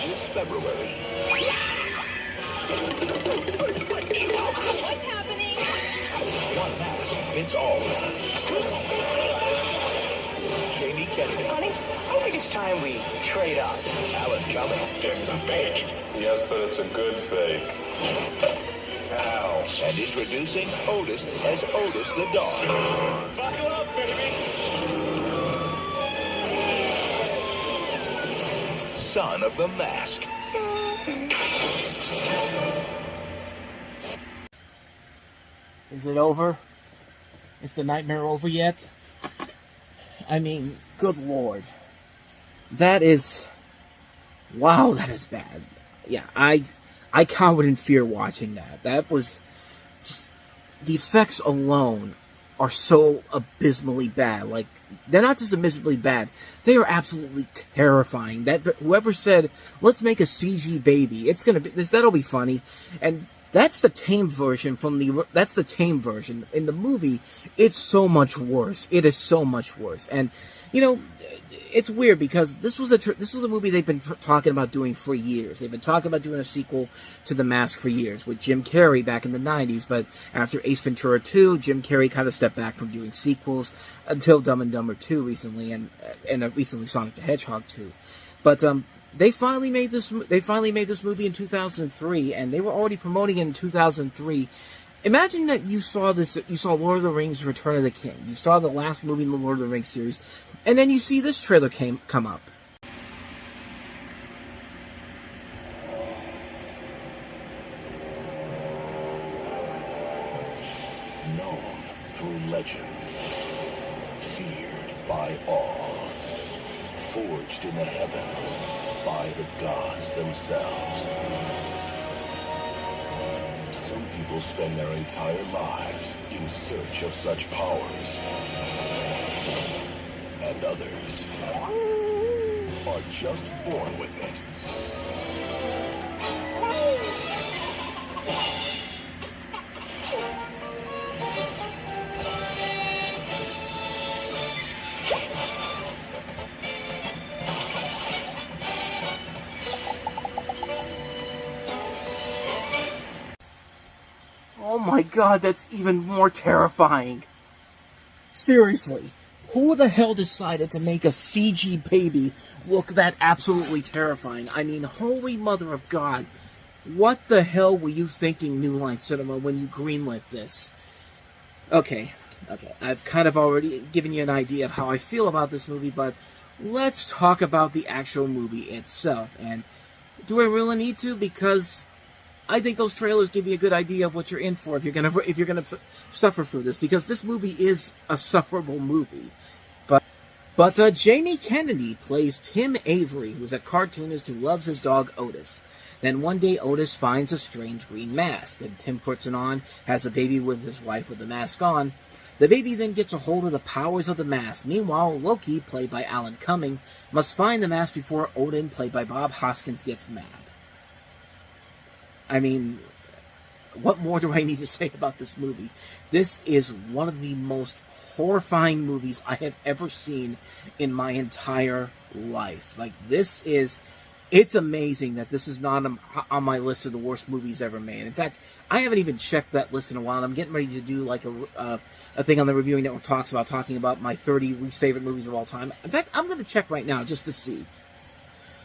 This February. What's happening? One mask fits all. Jamie Kennedy. Honey, I think it's time we trade up. Alan Cumming. It's a fake. Yes, but it's a good fake. Ow. And introducing Otis as Otis the dog. Buckle up, baby. Son of the Mask. Is it over? Is the nightmare over yet? I mean, good lord. That is... Wow, that is bad. Yeah, I cowered in fear watching that. That was just... The effects alone are so abysmally bad. Like, they're not just abysmally bad. They are absolutely terrifying. That whoever said, let's make a CG baby, that'll be funny. And That's the tame version that's the tame version. In the movie, it's so much worse. It is so much worse. And, you know, it's weird because this was a movie they've been talking about doing for years. They've been talking about doing a sequel to The Mask for years with Jim Carrey back in the 90s, but after Ace Ventura 2, Jim Carrey kind of stepped back from doing sequels until Dumb and Dumber 2 recently, and recently Sonic the Hedgehog 2. But they finally made this movie in 2003, and they were already promoting it in 2003. Imagine that you saw Lord of the Rings Return of the King. You saw the last movie in the Lord of the Rings series, and then you see this trailer come up. Known through legend, feared by all, forged in the heavens by the gods themselves. Some people spend their entire lives in search of such powers, and others are just born with it. Oh my god, that's even more terrifying. Seriously, who the hell decided to make a CG baby look that absolutely terrifying? I mean, holy mother of God. What the hell were you thinking, New Line Cinema, when you greenlit this? Okay, I've kind of already given you an idea of how I feel about this movie, but let's talk about the actual movie itself. And do I really need to? Because I think those trailers give you a good idea of what you're in for if you're gonna suffer through this, because this movie is a sufferable movie. But Jamie Kennedy plays Tim Avery, who's a cartoonist who loves his dog Otis. Then one day Otis finds a strange green mask, and Tim puts it on, has a baby with his wife with the mask on. The baby then gets a hold of the powers of the mask. Meanwhile, Loki, played by Alan Cumming, must find the mask before Odin, played by Bob Hoskins, gets mad. I mean, what more do I need to say about this movie? This is one of the most horrifying movies I have ever seen in my entire life. Like, it's amazing that this is not on my list of the worst movies ever made. In fact, I haven't even checked that list in a while. I'm getting ready to do like a thing on the Reviewing Network talking about my 30 least favorite movies of all time. In fact, I'm going to check right now just to see.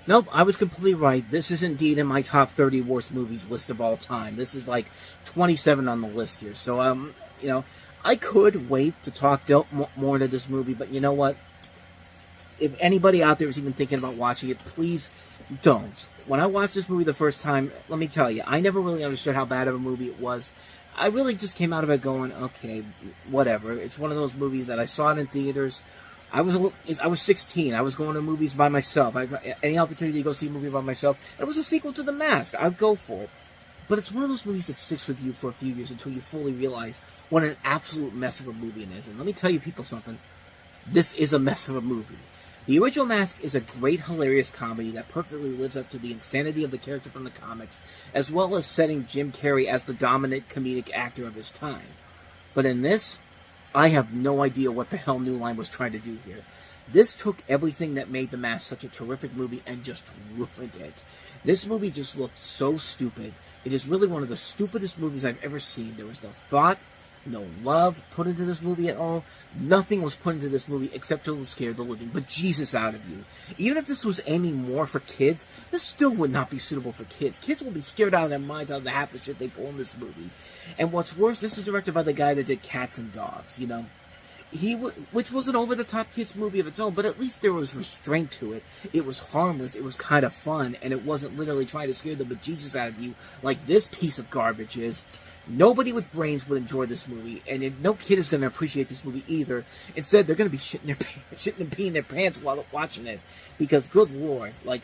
Nope, I was completely right. This is indeed in my top 30 worst movies list of all time. This is like 27 on the list here. So, you know, I could wait to talk more into this movie, but you know what? If anybody out there is even thinking about watching it, please don't. When I watched this movie the first time, let me tell you, I never really understood how bad of a movie it was. I really just came out of it going, okay, whatever. It's one of those movies that I saw it in theaters. I was 16. I was going to movies by myself. Any opportunity to go see a movie by myself. It was a sequel to The Mask. I'd go for it. But it's one of those movies that sticks with you for a few years until you fully realize what an absolute mess of a movie it is. And let me tell you people something. This is a mess of a movie. The original Mask is a great, hilarious comedy that perfectly lives up to the insanity of the character from the comics, as well as setting Jim Carrey as the dominant comedic actor of his time. But in this, I have no idea what the hell New Line was trying to do here. This took everything that made The Mask such a terrific movie and just ruined it. This movie just looked so stupid. It is really one of the stupidest movies I've ever seen. There was no thought, no love put into this movie at all. Nothing was put into this movie except to scare the living bejesus out of you. Even if this was aiming more for kids, this still would not be suitable for kids. Kids will be scared out of their minds out of the half the shit they pull in this movie. And what's worse, this is directed by the guy that did Cats and Dogs, you know. Which was an over-the-top kids movie of its own, but at least there was restraint to it. It was harmless, it was kind of fun, and it wasn't literally trying to scare the bejesus out of you like this piece of garbage is. Nobody with brains would enjoy this movie, and no kid is going to appreciate this movie either. Instead, they're going to be shitting and peeing their pants while watching it, because good lord, like,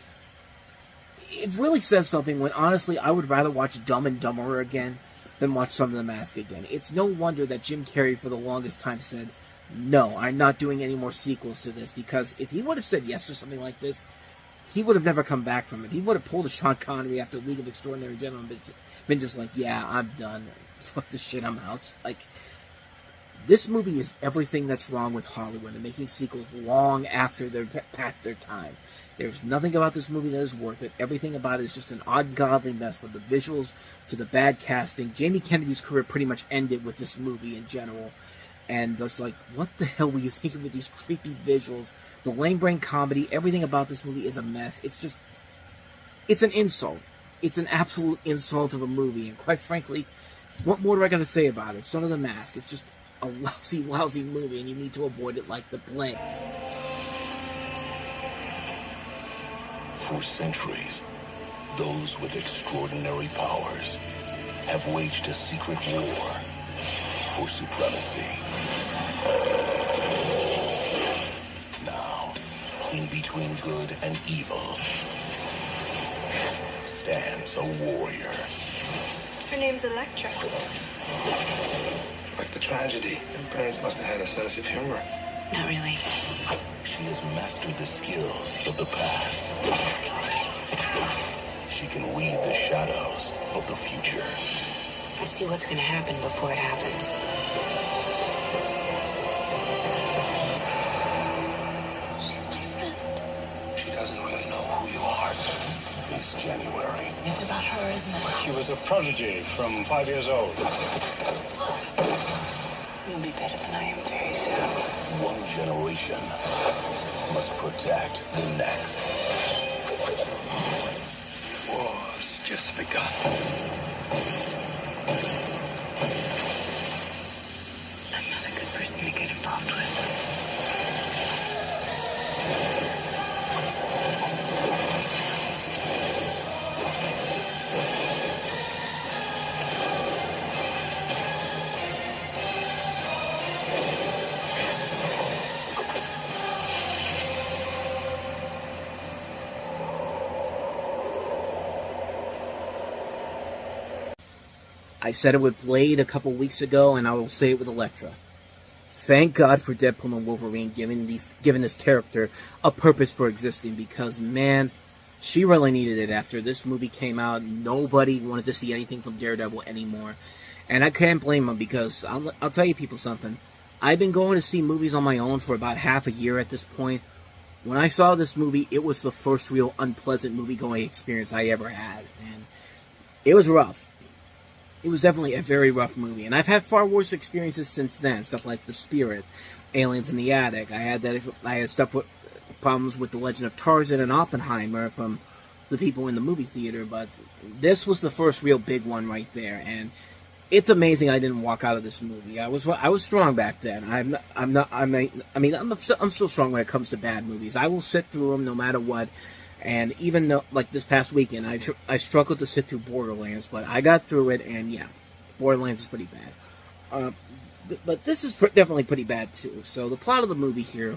it really says something when honestly I would rather watch Dumb and Dumberer again than watch Son of the Mask again. It's no wonder that Jim Carrey for the longest time said, no, I'm not doing any more sequels to this, because if he would have said yes to something like this, he would have never come back from it. He would have pulled a Sean Connery after League of Extraordinary Gentlemen, been just like, yeah, I'm done. Fuck this shit, I'm out. Like, this movie is everything that's wrong with Hollywood and making sequels long after they're past their time. There's nothing about this movie that is worth it. Everything about it is just an ungodly mess, from the visuals to the bad casting. Jamie Kennedy's career pretty much ended with this movie in general. And it's like, what the hell were you thinking with these creepy visuals? The lame brain comedy, everything about this movie is a mess. It's just, it's an insult. It's an absolute insult of a movie. And quite frankly, what more do I got to say about it? Son of the Mask. It's just a lousy, lousy movie, and you need to avoid it like the plague. For centuries, those with extraordinary powers have waged a secret war for supremacy. Now, in between good and evil, stands a warrior. Her name's Elektra. Like the tragedy. Her parents must have had a sense of humor. Not really. She has mastered the skills of the past. She can read the shadows of the future. I see what's going to happen before it happens. She's my friend. She doesn't really know who you are. This January, It's about her, isn't it? She was a prodigy from 5 years old. You'll be better than I am very soon. one generation must protect the next. War's just begun. I'm not a good person to get involved with. I said it with Blade a couple weeks ago, and I will say it with Elektra. Thank God for Deadpool and Wolverine giving this character a purpose for existing, because, man, she really needed it after this movie came out. Nobody wanted to see anything from Daredevil anymore. And I can't blame them, because I'll tell you people something. I've been going to see movies on my own for about half a year at this point. When I saw this movie, it was the first real unpleasant movie-going experience I ever had. And it was rough. It was definitely a very rough movie, and I've had far worse experiences since then. Stuff like The Spirit, Aliens in the Attic. I had stuff with problems with The Legend of Tarzan and Oppenheimer from the people in the movie theater, but this was the first real big one right there. And it's amazing I didn't walk out of this movie. I was strong back then. I'm still strong when it comes to bad movies. I will sit through them no matter what. And even though, like this past weekend, I struggled to sit through Borderlands, but I got through it, and yeah, Borderlands is pretty bad. But this is definitely pretty bad too. So the plot of the movie here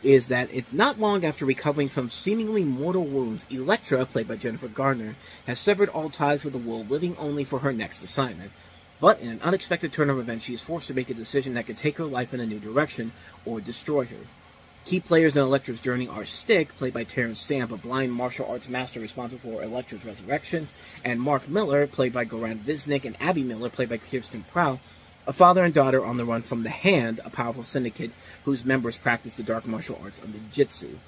is that it's not long after recovering from seemingly mortal wounds, Elektra, played by Jennifer Garner, has severed all ties with the world, living only for her next assignment. But in an unexpected turn of events, she is forced to make a decision that could take her life in a new direction or destroy her. Key players in Elektra's journey are Stick, played by Terrence Stamp, a blind martial arts master responsible for Elektra's resurrection, and Mark Miller, played by Goran Visnik, and Abby Miller, played by Kirsten Prow, a father and daughter on the run from The Hand, a powerful syndicate whose members practice the dark martial arts of the Jitsu.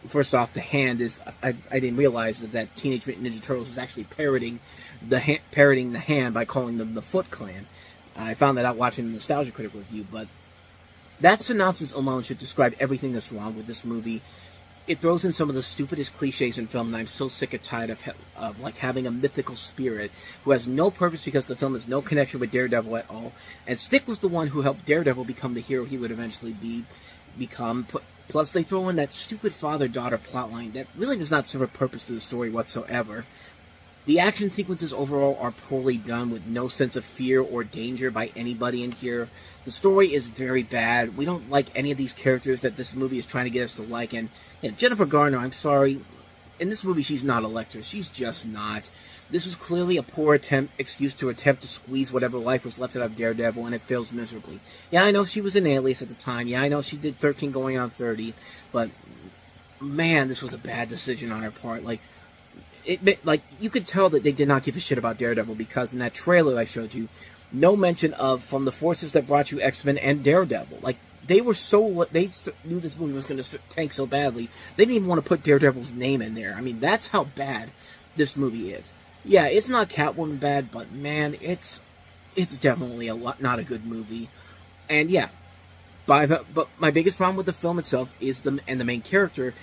First off, The Hand is... I didn't realize that Teenage Mutant Ninja Turtles was actually parroting the Hand by calling them the Foot Clan. I found that out watching the Nostalgia Critic review, but that synopsis alone should describe everything that's wrong with this movie. It throws in some of the stupidest cliches in film, and I'm so sick and tired of like having a mythical spirit who has no purpose because the film has no connection with Daredevil at all. And Stick was the one who helped Daredevil become the hero he would eventually become. Plus, they throw in that stupid father-daughter plotline that really does not serve a purpose to the story whatsoever. The action sequences overall are poorly done, with no sense of fear or danger by anybody in here. The story is very bad. We don't like any of these characters that this movie is trying to get us to like. And Jennifer Garner, I'm sorry, in this movie she's not Elektra. She's just not. This was clearly a poor excuse to attempt to squeeze whatever life was left out of Daredevil, and it fails miserably. Yeah, I know she was an Alias at the time. Yeah, I know she did 13 going on 30. But man, this was a bad decision on her part. Like, you could tell that they did not give a shit about Daredevil, because in that trailer I showed you, no mention of from the forces that brought you X-Men and Daredevil. Like, they were they knew this movie was going to tank so badly, they didn't even want to put Daredevil's name in there. I mean, that's how bad this movie is. Yeah, it's not Catwoman bad, but man, it's definitely not a good movie. And yeah, but my biggest problem with the film itself is the main character.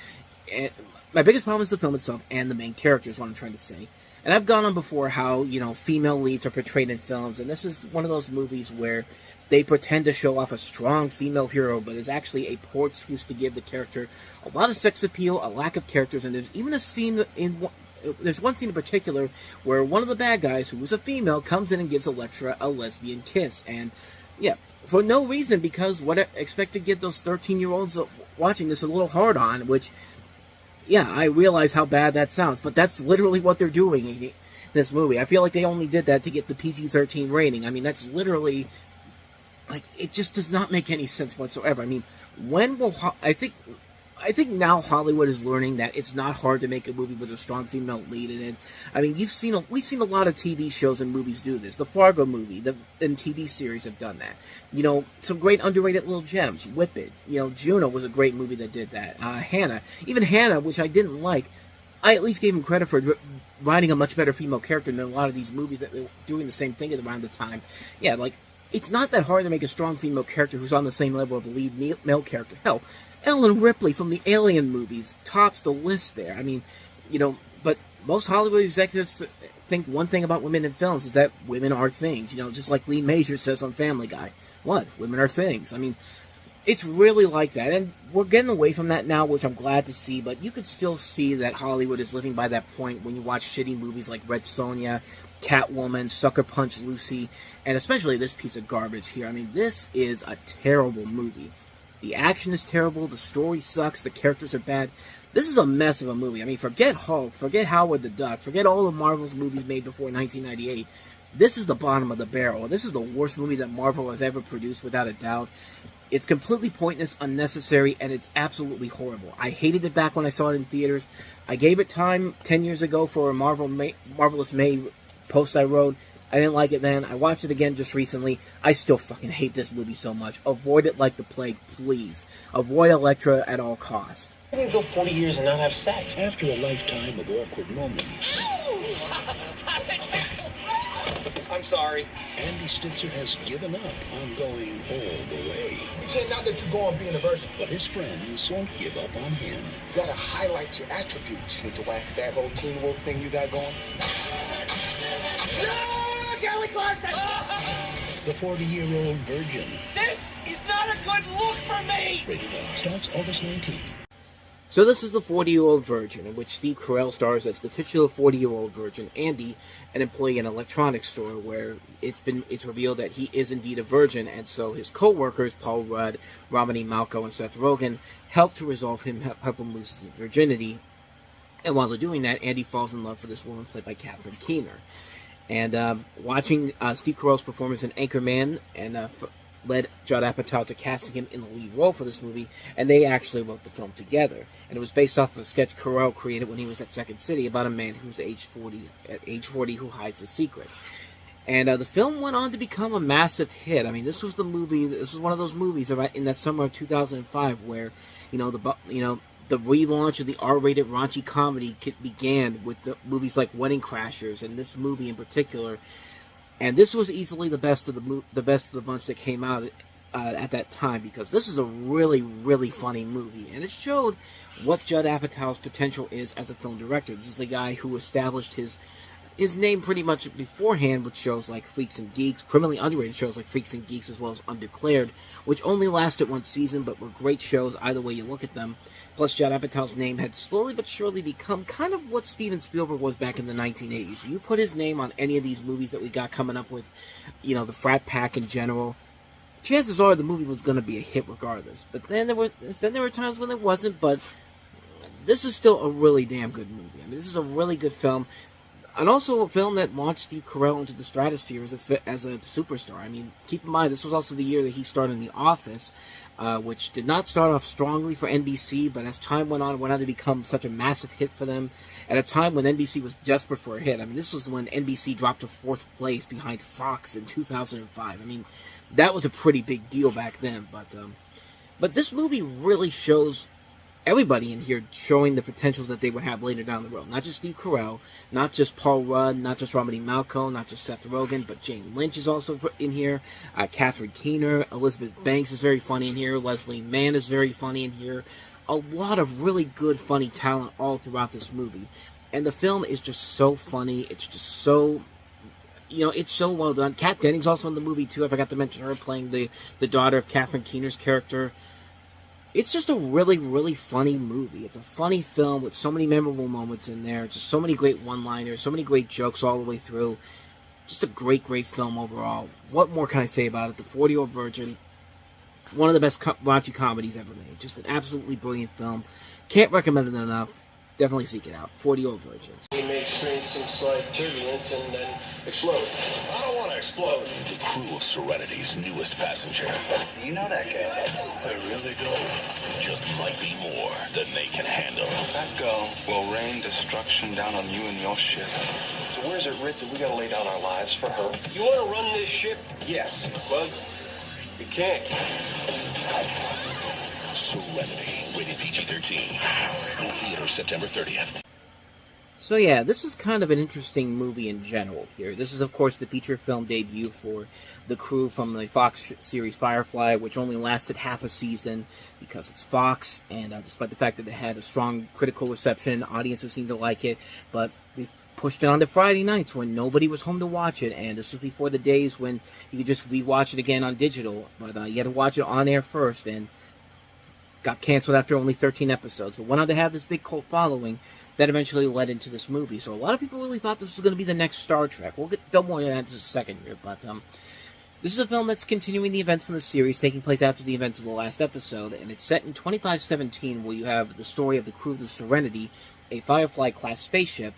My biggest problem is the film itself and the main character is what I'm trying to say. And I've gone on before how, female leads are portrayed in films, and this is one of those movies where they pretend to show off a strong female hero, but is actually a poor excuse to give the character a lot of sex appeal, a lack of characters, and there's even a scene there's one scene in particular where one of the bad guys, who was a female, comes in and gives Elektra a lesbian kiss, and yeah, for no reason, because what I expect to get those 13-year-olds watching this a little hard on, which, yeah, I realize how bad that sounds, but that's literally what they're doing in this movie. I feel like they only did that to get the PG-13 rating. I mean, that's literally, like, it just does not make any sense whatsoever. I mean, when will, I think now Hollywood is learning that it's not hard to make a movie with a strong female lead in it. I mean, we've seen a lot of TV shows and movies do this. The Fargo movie, and TV series have done that. Some great underrated little gems. Whip It. Juno was a great movie that did that. Hannah, which I didn't like, I at least gave him credit for writing a much better female character than a lot of these movies that were doing the same thing at around the time. Yeah, like, it's not that hard to make a strong female character who's on the same level of the lead male character. Hell, Ellen Ripley from the Alien movies tops the list there. I mean, but most Hollywood executives think one thing about women in films is that women are things. Just like Lee Major says on Family Guy. What? Women are things. I mean, it's really like that. And we're getting away from that now, which I'm glad to see. But you could still see that Hollywood is living by that point when you watch shitty movies like Red Sonja, Catwoman, Sucker Punch Lucy, and especially this piece of garbage here. I mean, this is a terrible movie. The action is terrible, the story sucks, the characters are bad. This is a mess of a movie. I mean, forget Hulk, forget Howard the Duck, forget all the Marvel's movies made before 1998. This is the bottom of the barrel. This is the worst movie that Marvel has ever produced, without a doubt. It's completely pointless, unnecessary, and it's absolutely horrible. I hated it back when I saw it in theaters. I gave it time 10 years ago for a Marvelous May post I wrote. I didn't like it then. I watched it again just recently. I still fucking hate this movie so much. Avoid it like the plague, please. Avoid Elektra at all costs. You can go 40 years and not have sex. After a lifetime of awkward moments, I'm sorry. Andy Stitzer has given up on going all the way. You can't not let you go on being a virgin. But his friends won't give up on him. You gotta highlight your attributes. You need to wax that whole Teen Wolf thing you got going. No! Kelly Clarkson! The 40-year-old virgin. This is not a good look for me! Rated R. Starts August 19th. So this is The 40-Year-Old Virgin, in which Steve Carell stars as the titular 40-year-old virgin, Andy, an employee in an electronics store, where it's revealed that he is indeed a virgin, and so his co-workers, Paul Rudd, Romany Malco, and Seth Rogen, help to help him lose his virginity. And while they're doing that, Andy falls in love for this woman played by Catherine Keener. And watching Steve Carell's performance in Anchorman and led Judd Apatow to casting him in the lead role for this movie, and they actually wrote the film together. And it was based off of a sketch Carell created when he was at Second City about a man who's at age 40 who hides a secret. And the film went on to become a massive hit. I mean, this was one of those movies in that summer of 2005 where, the relaunch of the R-rated raunchy comedy began with the movies like Wedding Crashers, and this movie in particular. And this was easily the best of the bunch that came out at that time, because this is a really, really funny movie, and it showed what Judd Apatow's potential is as a film director. This is the guy who established his name pretty much beforehand with shows like Freaks and Geeks, criminally underrated shows like Freaks and Geeks, as well as Undeclared, which only lasted one season, but were great shows either way you look at them. Plus, Judd Apatow's name had slowly but surely become kind of what Steven Spielberg was back in the 1980s. You put his name on any of these movies that we got coming up with, the Frat Pack in general, chances are the movie was going to be a hit regardless. But then there were times when it wasn't, but this is still a really damn good movie. I mean, this is a really good film. And also a film that launched Steve Carell into the stratosphere as a superstar. I mean, keep in mind, this was also the year that he starred in The Office, which did not start off strongly for NBC, but as time went on to become such a massive hit for them, at a time when NBC was desperate for a hit. I mean, this was when NBC dropped to 4th place behind Fox in 2005. I mean, that was a pretty big deal back then, but this movie really shows everybody in here showing the potentials that they would have later down the road. Not just Steve Carell, not just Paul Rudd, not just Romany Malco, not just Seth Rogen, but Jane Lynch is also in here. Catherine Keener, Elizabeth Banks is very funny in here. Leslie Mann is very funny in here. A lot of really good, funny talent all throughout this movie. And the film is just so funny. It's just so... it's so well done. Kat Dennings also in the movie, too. I forgot to mention her playing the daughter of Catherine Keener's character. It's just a really, really funny movie. It's a funny film with so many memorable moments in there. Just so many great one-liners, so many great jokes all the way through. Just a great, great film overall. What more can I say about it? The 40-Year-Old Virgin, one of the best raunchy comedies ever made. Just an absolutely brilliant film. Can't recommend it enough. Definitely seek it out. 40-Year-Old Virgin. He may experience some slight turbulence and then explode. I don't want to explode. The crew of Serenity's newest passenger. You know that guy. I really don't. Just might be more than they can handle. That girl will rain destruction down on you and your ship. So where's it writ that we gotta lay down our lives for her? You want to run this ship? Yes. Bug? You can't. Serenity, rated PG-13. In theaters September 30th. So yeah, this is kind of an interesting movie in general here. This is, of course, the feature film debut for the crew from the Fox series Firefly, which only lasted half a season because it's Fox, and despite the fact that it had a strong critical reception, audiences seemed to like it, but they pushed it on to Friday nights when nobody was home to watch it, and this was before the days when you could just rewatch it again on digital, but you had to watch it on air first, and got canceled after only 13 episodes, but went on to have this big cult following that eventually led into this movie. So a lot of people really thought this was going to be the next Star Trek. We'll get more into that in just a second here, but this is a film that's continuing the events from the series, taking place after the events of the last episode, and it's set in 2517, where you have the story of the crew of the Serenity, a Firefly-class spaceship.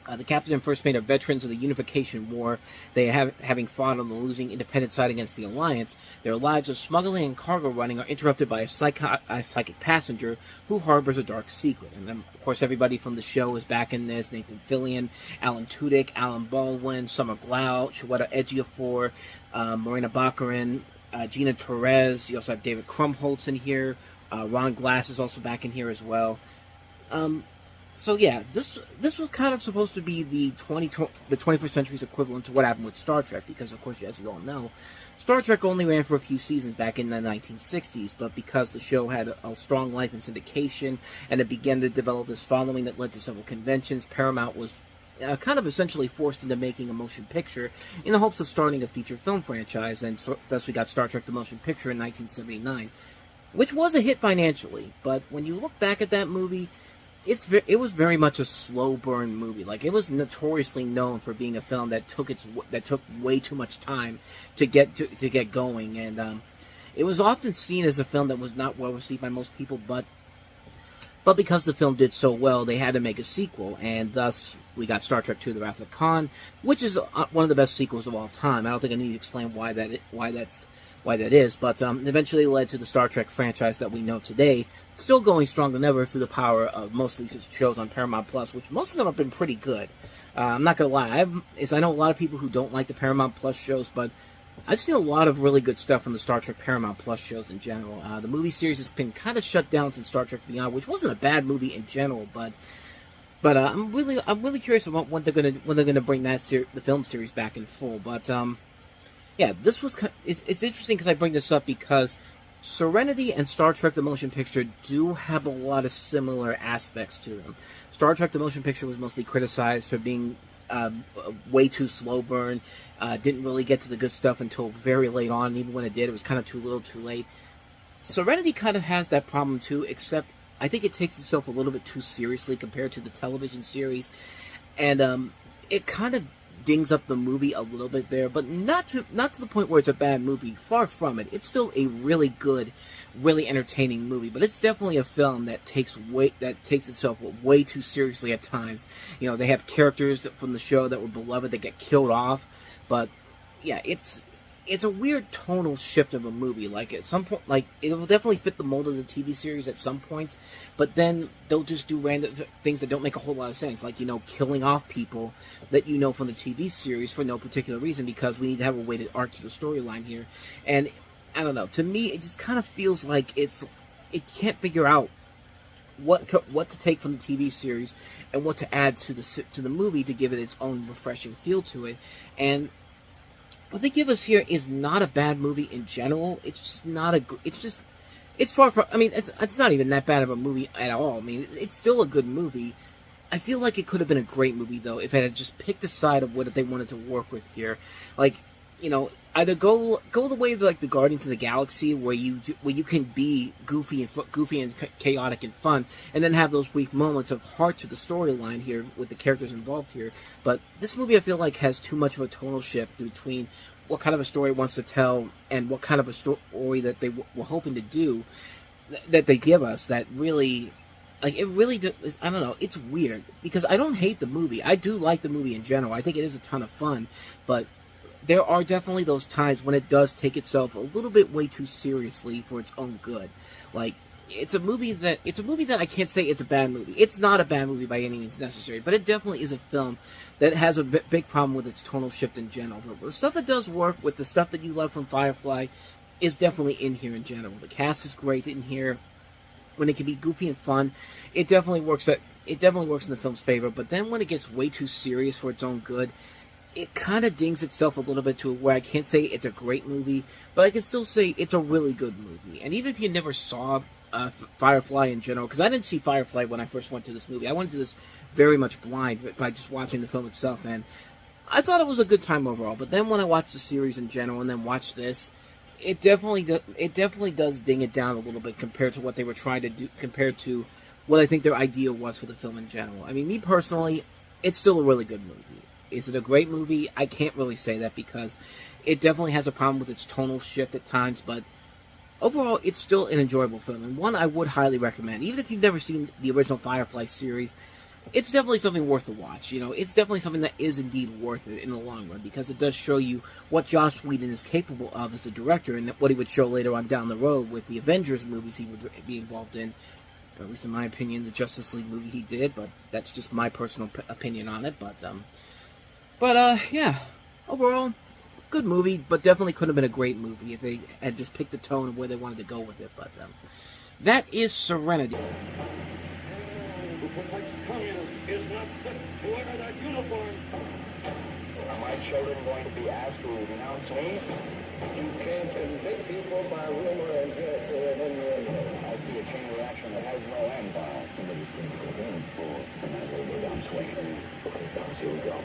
The captain and first mate are veterans of the Unification War. They having fought on the losing independent side against the Alliance. Their lives of smuggling and cargo running are interrupted by a psychic passenger who harbors a dark secret. And then, of course, everybody from the show is back in this. Nathan Fillion, Alan Tudyk, Alan Baldwin, Summer Glau, Chiwetel Ejiofor, Marina Baccarin, Gina Torres. You also have David Krumholtz in here. Ron Glass is also back in here as well. So yeah, this was kind of supposed to be the 21st century's equivalent to what happened with Star Trek, because of course, as you all know, Star Trek only ran for a few seasons back in the 1960s, but because the show had a strong life in syndication, and it began to develop this following that led to several conventions, Paramount was kind of essentially forced into making a motion picture in the hopes of starting a feature film franchise, and so, thus we got Star Trek the Motion Picture in 1979, which was a hit financially, but when you look back at that movie, it was very much a slow burn movie. Like, it was notoriously known for being a film that took way too much time to get going, and it was often seen as a film that was not well received by most people. But because the film did so well, they had to make a sequel, and thus we got Star Trek II: The Wrath of Khan, which is one of the best sequels of all time. I don't think I need to explain why that is, but eventually led to the Star Trek franchise that we know today, still going stronger than ever through the power of most of these shows on Paramount Plus, which most of them have been pretty good. I'm not going to lie, I know a lot of people who don't like the Paramount Plus shows, but I've seen a lot of really good stuff from the Star Trek Paramount Plus shows in general. The movie series has been kind of shut down since Star Trek Beyond, which wasn't a bad movie in general, but I'm really curious about when they're gonna bring the film series back in full. But yeah, it's interesting because I bring this up because Serenity and Star Trek the Motion Picture do have a lot of similar aspects to them. Star Trek the Motion Picture was mostly criticized for being way too slow burn, didn't really get to the good stuff until very late on, and even when it did, it was kind of too little too late. Serenity kind of has that problem too, except I think it takes itself a little bit too seriously compared to the television series, and it kind of dings up the movie a little bit there, but not to the point where it's a bad movie. Far from it. It's still a really good, really entertaining movie, but it's definitely a film that takes itself way too seriously at times. You know, they have characters from the show that were beloved that get killed off, but yeah, it's a weird tonal shift of a movie. Like, at some point, like, it will definitely fit the mold of the TV series at some points, but then they'll just do random things that don't make a whole lot of sense. Like, you know, killing off people that you know from the TV series for no particular reason, because we need to have a weighted arc to the storyline here. And, I don't know, to me, it just kind of feels like it can't figure out what to take from the TV series and what to add to the movie to give it its own refreshing feel to it. And what they give us here is not a bad movie in general. It's just not it's far from, I mean, it's not even that bad of a movie at all. I mean, it's still a good movie. I feel like it could have been a great movie, though, if it had just picked a side of what they wanted to work with here. Like, you know, either go the way of, like, the Guardians of the Galaxy, where you can be goofy and chaotic and fun, and then have those brief moments of heart to the storyline here with the characters involved here. But this movie, I feel like, has too much of a tonal shift between what kind of a story it wants to tell and what kind of a story that they were hoping to do, that they give us, that really, like, it really, I don't know, it's weird, because I don't hate the movie. I do like the movie in general. I think it is a ton of fun, but there are definitely those times when it does take itself a little bit way too seriously for its own good. Like, it's a movie that I can't say it's a bad movie. It's not a bad movie by any means necessary, but it definitely is a film that has a big problem with its tonal shift in general. But the stuff that does work, with the stuff that you love from Firefly, is definitely in here in general. The cast is great in here. When it can be goofy and fun, it definitely works in the film's favor. But then when it gets way too serious for its own good, it kind of dings itself a little bit to where I can't say it's a great movie, but I can still say it's a really good movie. And even if you never saw Firefly in general, because I didn't see Firefly when I first went to this movie. I went to this very much blind by just watching the film itself, and I thought it was a good time overall. But then when I watched the series in general and then watched this, it definitely does ding it down a little bit compared to what they were trying to do, compared to what I think their idea was for the film in general. I mean, me personally, it's still a really good movie. Is it a great movie? I can't really say that, because it definitely has a problem with its tonal shift at times, but overall, it's still an enjoyable film, and one I would highly recommend. Even if you've never seen the original Firefly series, it's definitely something worth a watch. You know, it's definitely something that is indeed worth it in the long run, because it does show you what Joss Whedon is capable of as the director, and what he would show later on down the road with the Avengers movies he would be involved in. Or at least in my opinion, the Justice League movie he did, but that's just my personal opinion on it. But yeah, overall, good movie, but definitely could have been a great movie if they had just picked the tone of where they wanted to go with it. But that is Serenity. Are my children going to be asked to renounce me? You can't convict people by rumor and hearsay and innuendo. I see a chain reaction that has no end. Somebody's going to go in for another go down swinging. Here we go.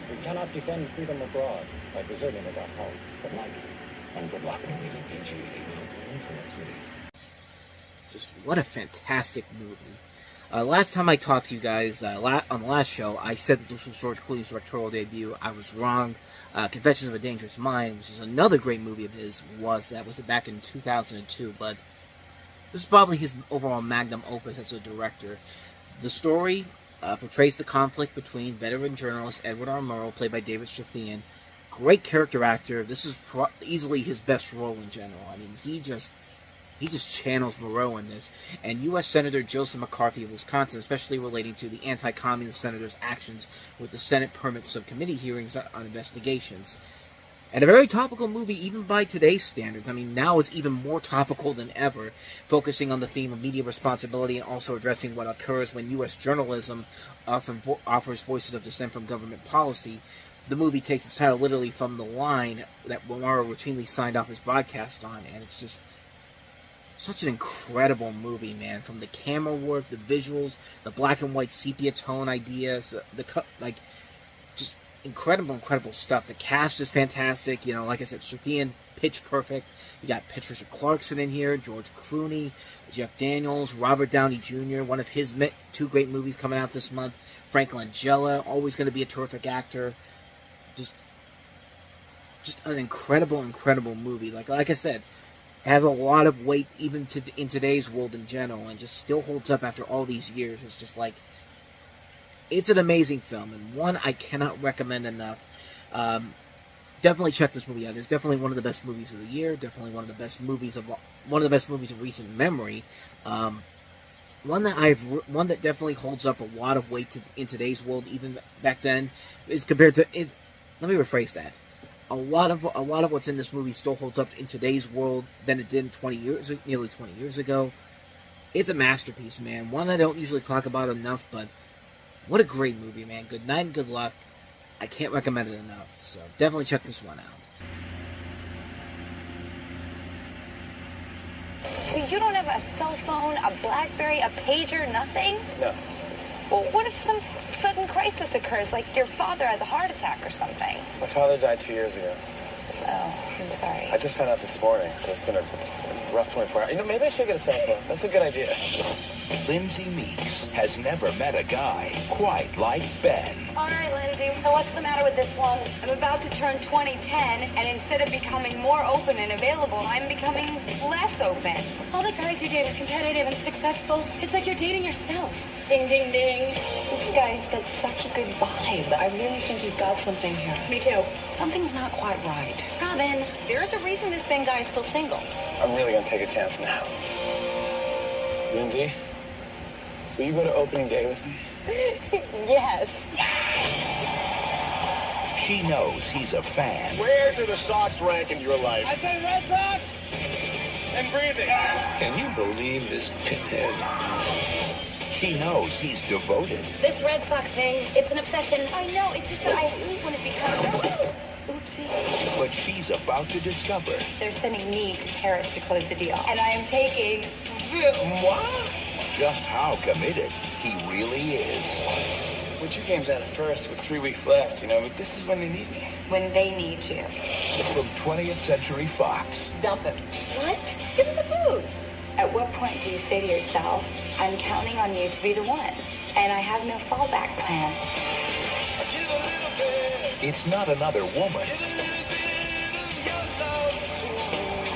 We cannot defend freedom abroad by deserting it at home. Good night, and good luck. Just what a fantastic movie. Last time I talked to you guys, on the last show, I said that this was George Clooney's directorial debut. I was wrong. Confessions of a Dangerous Mind, which is another great movie of his, was back in 2002, but this is probably his overall magnum opus as a director. The story portrays the conflict between veteran journalist Edward R. Murrow, played by David Strathairn. Great character actor. This is easily his best role in general. I mean, he just channels Moreau in this. And U.S. Senator Joseph McCarthy of Wisconsin, especially relating to the anti-communist senator's actions with the Senate Permit Subcommittee hearings on investigations. And a very topical movie, even by today's standards. I mean, now it's even more topical than ever, focusing on the theme of media responsibility and also addressing what occurs when U.S. journalism offers voices of dissent from government policy. The movie takes its title literally from the line that Murrow routinely signed off his broadcast on, and it's just such an incredible movie, man. From the camera work, the visuals, the black and white sepia tone ideas, incredible stuff. The cast is fantastic. You know, like I said, Sofian, pitch perfect. You got Patricia Clarkson in here, George Clooney, Jeff Daniels, Robert Downey Jr., one of his 2 great movies coming out this month. Frank Langella, always going to be a terrific actor. Just an incredible movie. Like I said, has a lot of weight even in today's world in general, and just still holds up after all these years. It's just like, it's an amazing film, and one I cannot recommend enough. Definitely check this movie out. It's definitely one of the best movies of the year. Definitely one of the best movies of recent memory. One that definitely holds up a lot of weight in today's world, even back then, is compared to it. Let me rephrase that. A lot of what's in this movie still holds up in today's world than it did nearly 20 years ago. It's a masterpiece, man. One I don't usually talk about enough, but what a great movie, man. Good night and good luck. I can't recommend it enough, so definitely check this one out. So you don't have a cell phone, a BlackBerry, a pager, nothing? No. Well, what if some sudden crisis occurs, like your father has a heart attack or something? My father died 2 years ago. Oh, I'm sorry. I just found out this morning, so it's been a rough 24 hours. You know, maybe I should get a cell phone. That's a good idea. Lindsay Meeks has never met a guy quite like Ben. All right, Lindsay, so what's the matter with this one? I'm about to turn 2010, and instead of becoming more open and available, I'm becoming less open. All the guys you date are competitive and successful. It's like you're dating yourself. Ding, ding, ding. This guy's got such a good vibe. I really think you've got something here. Me too. Something's not quite right. Robin, there's a reason this Ben guy is still single. I'm really gonna take a chance now. Lindsay, will you go to opening day with me? Yes. She knows he's a fan. Where do the Sox rank in your life? I say Red Sox and breathing. Can you believe this pinhead? She knows he's devoted. This Red Sox thing, it's an obsession. I know, it's just that I hate when it becomes... Oopsie. But she's about to discover. They're sending me to Paris to close the deal. And I am taking... What? Just how committed he really is. We're 2 games out of first with 3 weeks left, you know, but this is when they need me. When they need you. From 20th Century Fox. Dump him. What? Give him the boot. At what point do you say to yourself, I'm counting on you to be the one, and I have no fallback plan? It's not another woman.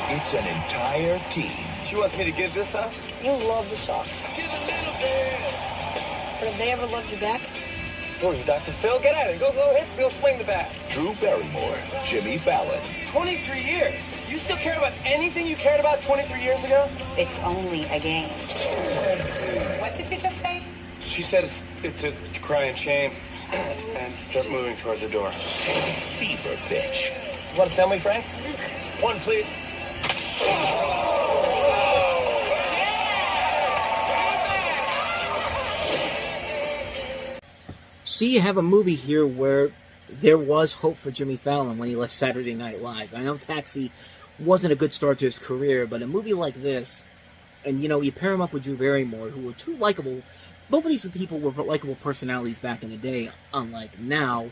It's an entire team. She wants me to give this up? You love the Sox. But have they ever loved you back? Who are you, Dr. Phil? Get at it. Go hit. Go swing the bat. Drew Barrymore, Jimmy Fallon. 23 years. You still care about anything you cared about 23 years ago? It's only a game. What did you just say? She said it's a crying shame. And start moving towards the door. Fever pitch. You want to tell me, Frank? One, please. See, you have a movie here where there was hope for Jimmy Fallon when he left Saturday Night Live. I know Taxi wasn't a good start to his career, but a movie like this, and, you know, you pair him up with Drew Barrymore, who were 2 likable... Both of these people were likable personalities back in the day, unlike now,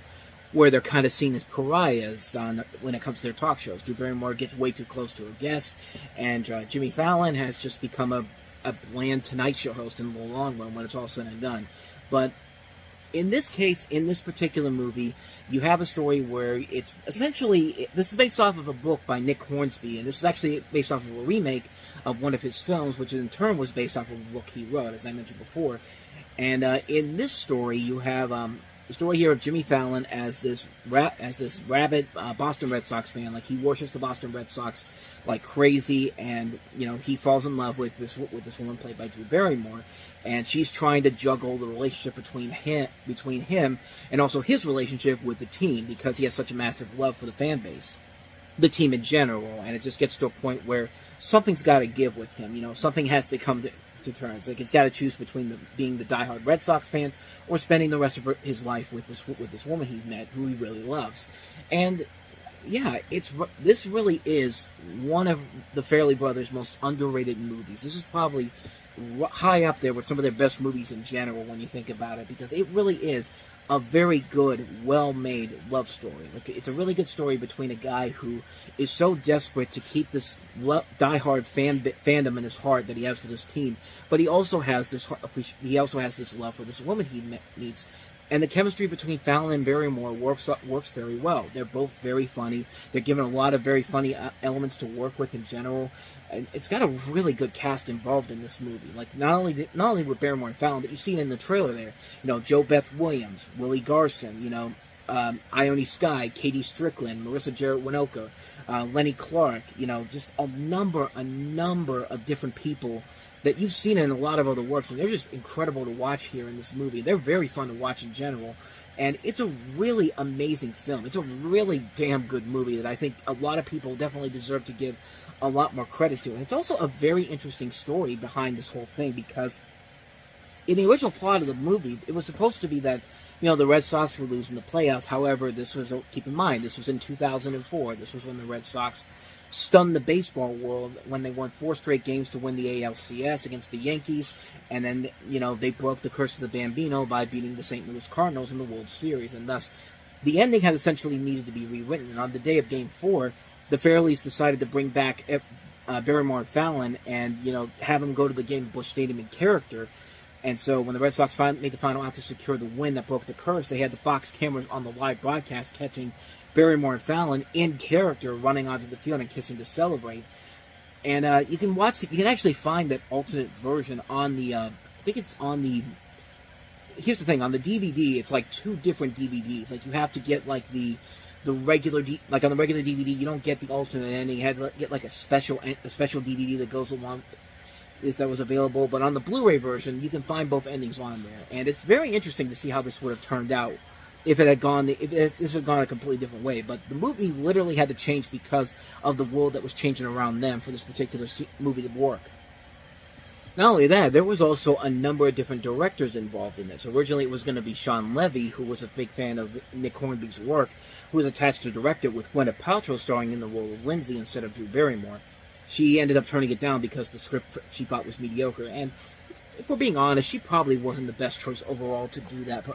where they're kind of seen as pariahs when it comes to their talk shows. Drew Barrymore gets way too close to her guests, and Jimmy Fallon has just become a bland Tonight Show host in the long run when it's all said and done. But in this case, in this particular movie, you have a story where it's essentially... This is based off of a book by Nick Hornsby, and this is actually based off of a remake of one of his films, which in turn was based off of a book he wrote, as I mentioned before. And in this story, you have the story here of Jimmy Fallon as this rabid Boston Red Sox fan. Like, he worships the Boston Red Sox like crazy, and, you know, he falls in love with this woman played by Drew Barrymore, and she's trying to juggle the relationship between him and also his relationship with the team, because he has such a massive love for the fan base, the team in general, and it just gets to a point where something's got to give with him. You know, something has to come to terms. Like, he's got to choose between being the diehard Red Sox fan or spending the rest of his life with this woman he's met, who he really loves. And yeah, this really is one of the Farrelly Brothers' most underrated movies. This is probably high up there with some of their best movies in general when you think about it, because it really is a very good, well-made love story. Like, it's a really good story between a guy who is so desperate to keep this diehard fandom in his heart that he has for this team, but he also has this love for this woman he meets. And the chemistry between Fallon and Barrymore works very well. They're both very funny. They're given a lot of very funny elements to work with in general. And it's got a really good cast involved in this movie. Like, not only with Barrymore and Fallon, but you see it in the trailer there. You know, Jo Beth Williams, Willie Garson, you know, Ione Skye, Katie Strickland, Marissa Jarrett Winokur, Lenny Clark, you know, just a number of different people that you've seen in a lot of other works, and they're just incredible to watch here in this movie. They're very fun to watch in general, and it's a really amazing film. It's a really damn good movie that I think a lot of people definitely deserve to give a lot more credit to. And it's also a very interesting story behind this whole thing, because in the original plot of the movie, it was supposed to be that, you know, the Red Sox would lose in the playoffs. However, this was, keep in mind, this was in 2004. This was when the Red Sox stunned the baseball world when they won 4 straight games to win the ALCS against the Yankees, and then, you know, they broke the curse of the Bambino by beating the St. Louis Cardinals in the World Series, and thus the ending had essentially needed to be rewritten. And on the day of Game 4, the Fairleys decided to bring back Barrymore and Fallon and, you know, have them go to the game at Busch Stadium in character. And so when the Red Sox made the final out to secure the win that broke the curse, they had the Fox cameras on the live broadcast catching Barrymore and Fallon in character running onto the field and kissing to celebrate. And you can watch you can actually find that alternate version on the I think it's on the, here's the thing, on the DVD it's like 2 different DVDs. Like, you have to get like the regular like on the regular DVD you don't get the alternate ending. You had to get like a special DVD that goes along that was available, but on the Blu-ray version you can find both endings on there, and it's very interesting to see how this would have turned out if this had gone a completely different way. But the movie literally had to change because of the world that was changing around them for this particular movie to work. Not only that, there was also a number of different directors involved in this. Originally it was going to be Sean Levy, who was a big fan of Nick Hornby's work, who was attached to direct it, with Gwyneth Paltrow starring in the role of Lindsay instead of Drew Barrymore. She ended up turning it down because the script she thought was mediocre, and if we're being honest, she probably wasn't the best choice overall to do that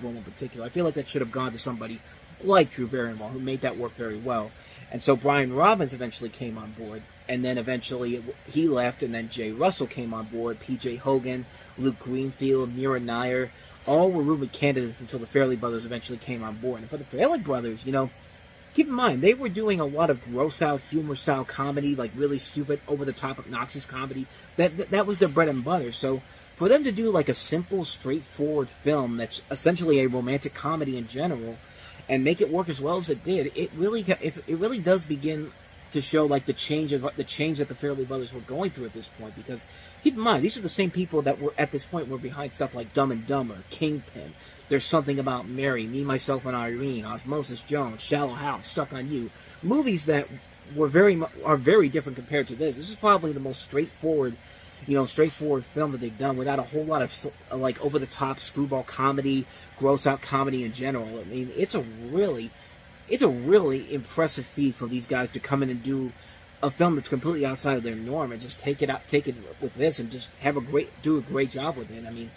role in particular. I feel like that should have gone to somebody like Drew Barrymore, who made that work very well. And so Brian Robbins eventually came on board, and then eventually he left, and then Jay Russell came on board, P.J. Hogan, Luke Greenfield, Mira Nair, all were rumored candidates until the Farrelly brothers eventually came on board. And for the Farrelly brothers, you know, keep in mind, they were doing a lot of gross-out, humor-style comedy, like really stupid, over-the-top, obnoxious comedy. That was their bread and butter. So for them to do like a simple, straightforward film that's essentially a romantic comedy in general, and make it work as well as it did, it really does begin to show like the change that the Farrelly brothers were going through at this point. Because keep in mind, these are the same people that were at this point were behind stuff like Dumb and Dumber, Kingpin, There's Something About Mary, Me, Myself, and Irene, Osmosis Jones, Shallow Hal, Stuck on You. Movies that are very different compared to this. This is probably the most straightforward film that they've done, without a whole lot of like over-the-top screwball comedy, gross-out comedy in general. I mean, it's a really impressive feat for these guys to come in and do a film that's completely outside of their norm and just take it with this and just do a great job with it. I mean,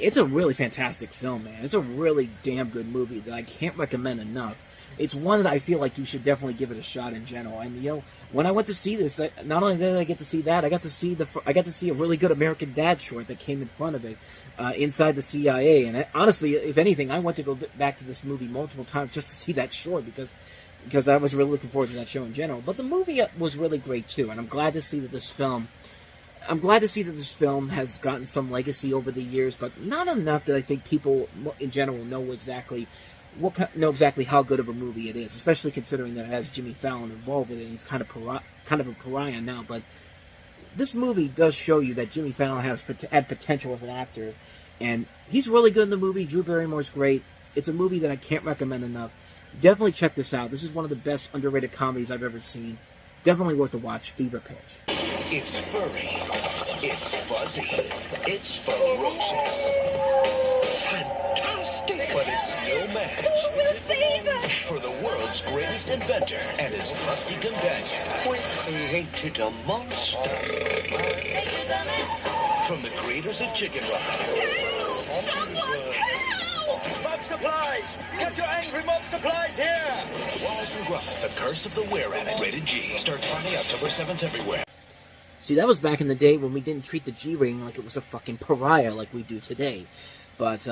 it's a really fantastic film, man. It's a really damn good movie that I can't recommend enough. It's one that I feel like you should definitely give it a shot in general. And you know, when I went to see this, not only did I get to see that, I got to see a really good American Dad short that came in front of it, Inside the CIA. And honestly, if anything, I went to go back to this movie multiple times just to see that short because I was really looking forward to that show in general. But the movie was really great too, and I'm glad to see that this film has gotten some legacy over the years, but not enough that I think people in general know exactly how good of a movie it is, especially considering that it has Jimmy Fallon involved with it, and he's kind of a pariah now. But this movie does show you that Jimmy Fallon had potential as an actor, and he's really good in the movie. Drew Barrymore's great. It's a movie that I can't recommend enough. Definitely check this out. This is one of the best underrated comedies I've ever seen. Definitely worth a watch. Fever Pitch. It's furry. It's fuzzy. It's ferocious. Fantastic! But it's no match. Who will save us? For the world's greatest inventor and his trusty companion. We created a monster. From the creators of Chicken Run. Mob supplies! Get your angry mob supplies here! Wallace and Gromit, The Curse of the Were-Rabbit. Rated G. Starts Friday, October 7th everywhere. See, that was back in the day when we didn't treat the G rating like it was a fucking pariah like we do today. But,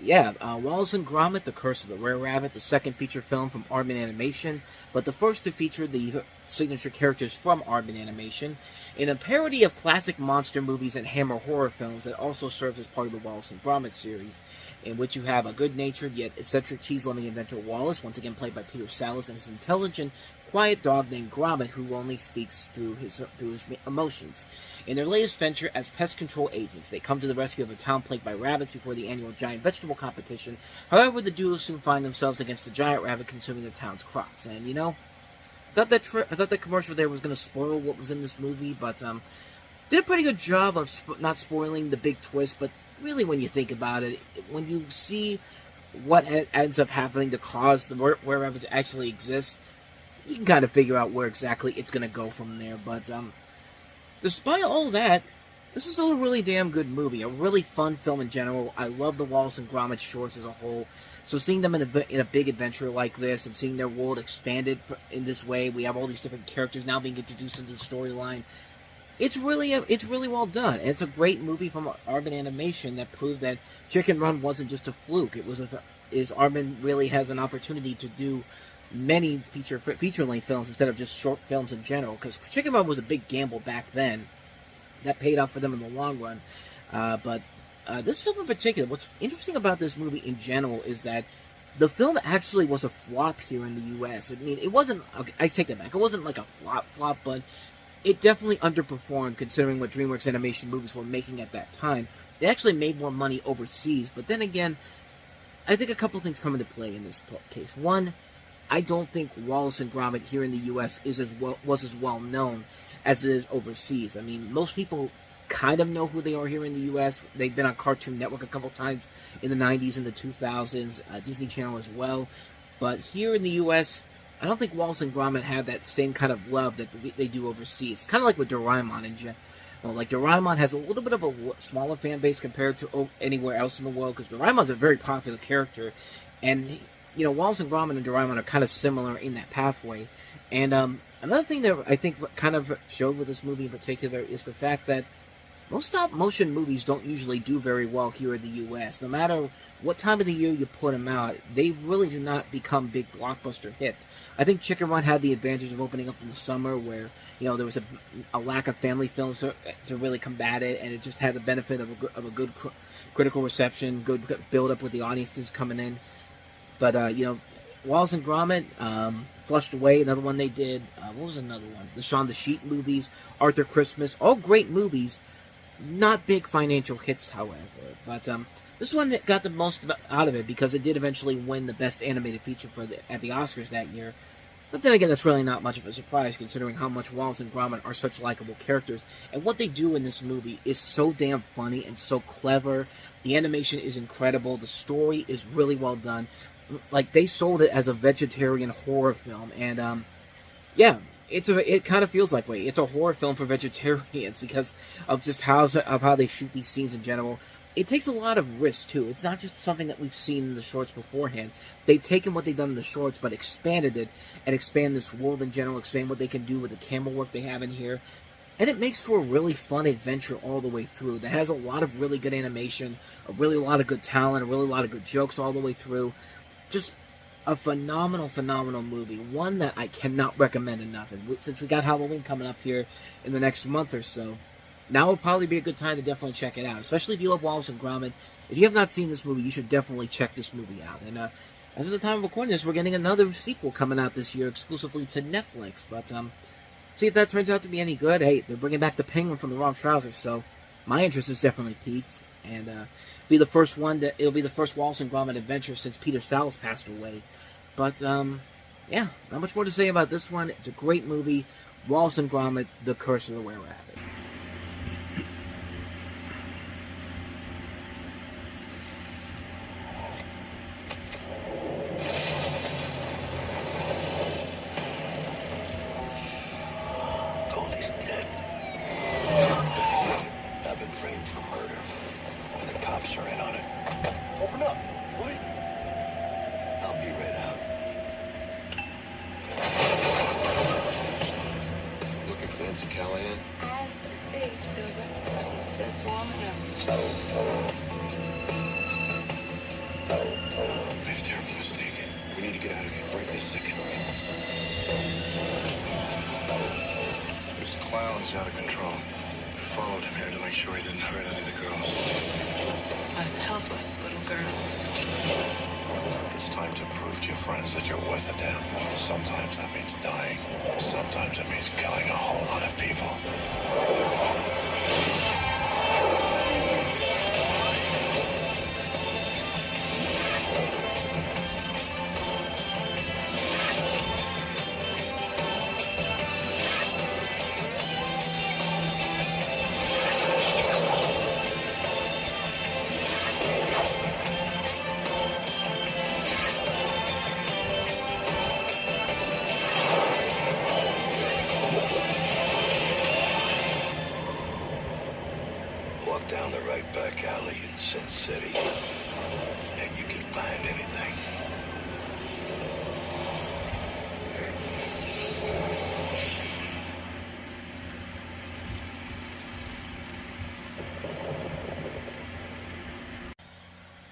yeah, Wallace and Gromit, The Curse of the Were-Rabbit, the second feature film from Aardman Animation, but the first to feature the signature characters from Aardman Animation, in a parody of classic monster movies and Hammer horror films that also serves as part of the Wallace and Gromit series, in which you have a good-natured yet eccentric cheese-loving inventor Wallace, once again played by Peter Sallis, and his intelligent, quiet dog named Gromit, who only speaks through his emotions. In their latest venture as pest control agents, they come to the rescue of a town plagued by rabbits before the annual giant vegetable competition. However, the duo soon find themselves against the giant rabbit consuming the town's crops. And, you know, I thought that commercial there was going to spoil what was in this movie, but did a pretty good job of not spoiling the big twist. But really, when you think about it, when you see what ends up happening to cause the were-rabbit to actually exist, you can kind of figure out where exactly it's going to go from there. But despite all that, this is still a really damn good movie. A really fun film in general. I love the Wallace and Gromit shorts as a whole. So seeing them in a big adventure like this, and seeing their world expanded in this way, we have all these different characters now being introduced into the storyline. It's really well done. And it's a great movie from Aardman Animation that proved that Chicken Run wasn't just a fluke. Aardman really has an opportunity to do many feature-length films instead of just short films in general, because Chicken Run was a big gamble back then that paid off for them in the long run. But this film in particular, what's interesting about this movie in general is that the film actually was a flop here in the U.S. I mean, it wasn't, okay, I take that back, it wasn't like a flop, but it definitely underperformed considering what DreamWorks Animation movies were making at that time. They actually made more money overseas, but then again, I think a couple things come into play in this case. One, I don't think Wallace and Gromit here in the U.S. was as well known as it is overseas. I mean, most people kind of know who they are here in the U.S. They've been on Cartoon Network a couple times in the 90s and the 2000s, Disney Channel as well. But here in the U.S., I don't think Wallace and Gromit have that same kind of love that they do overseas. Kind of like with Doraemon in general. Like, Doraemon has a little bit of a smaller fan base compared to anywhere else in the world, because Doraemon's a very popular character, and you know, Wallace and Gromit and Doraemon are kind of similar in that pathway. And another thing that I think kind of showed with this movie in particular is the fact that most stop-motion movies don't usually do very well here in the U.S. No matter what time of the year you put them out, they really do not become big blockbuster hits. I think Chicken Run had the advantage of opening up in the summer where, you know, there was a lack of family films to really combat it, and it just had the benefit of a good critical reception, good build-up with the audiences coming in. But, you know, Wallace and Gromit, Flushed Away, another one they did. What was another one? The Shaun the Sheep movies, Arthur Christmas, all great movies. Not big financial hits, however. But this one that got the most out of it because it did eventually win the Best Animated Feature at the Oscars that year. But then again, that's really not much of a surprise considering how much Wallace and Gromit are such likable characters. And what they do in this movie is so damn funny and so clever. The animation is incredible. The story is really well done. Like, they sold it as a vegetarian horror film. And, yeah. It kind of feels like, it's a horror film for vegetarians because of just how they shoot these scenes in general. It takes a lot of risk, too. It's not just something that we've seen in the shorts beforehand. They've taken what they've done in the shorts, but expanded it, and expand this world in general, expand what they can do with the camera work they have in here. And it makes for a really fun adventure all the way through. That has a lot of really good animation, a lot of good talent, a lot of good jokes all the way through. Just a phenomenal movie. One that I cannot recommend enough. And since we got Halloween coming up here in the next month or so, now would probably be a good time to definitely check it out. Especially if you love Wallace and Gromit. If you have not seen this movie, you should definitely check this movie out. And as of the time of recording this, we're getting another sequel coming out this year exclusively to Netflix. But see if that turns out to be any good. Hey, they're bringing back the Penguin from the Wrong Trousers, so my interest is definitely piqued. And it'll be the first Wallace and Gromit adventure since Peter Sallis passed away. But, yeah, not much more to say about this one. It's a great movie. Wallace and Gromit, The Curse of the Were-Rabbit. He's dead. I've been framed for murder, and the cops are in on it. Open up. Wait. I'll be right out. Looking for Nancy Callahan? Eyes to the stage, Pilgrim. She's just warming up. Made a terrible mistake. We need to get out of here right this second. This clown is out of control. We followed him here to make sure he didn't hurt any of the girls. Us helpless little girls. It's time to prove to your friends that you're worth a damn. Sometimes that means dying. Sometimes it means killing a whole lot of people. Walk down the right back alley in Sin City, and you can find anything.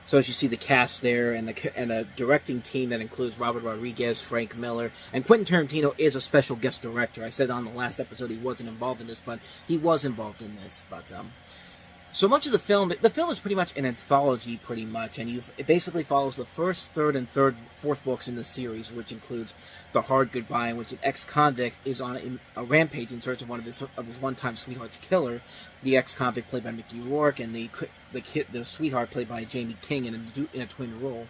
So as you see the cast there, and a directing team that includes Robert Rodriguez, Frank Miller, and Quentin Tarantino is a special guest director. I said on the last episode he wasn't involved in this, but he was involved in this. But so much of the film is pretty much an anthology, pretty much, and it basically follows the first, third, and fourth books in the series, which includes The Hard Goodbye, in which an ex-convict is on a rampage in search of one of his one-time sweetheart's killer, the ex-convict played by Mickey Rourke, and the sweetheart played by Jamie King in a twin role.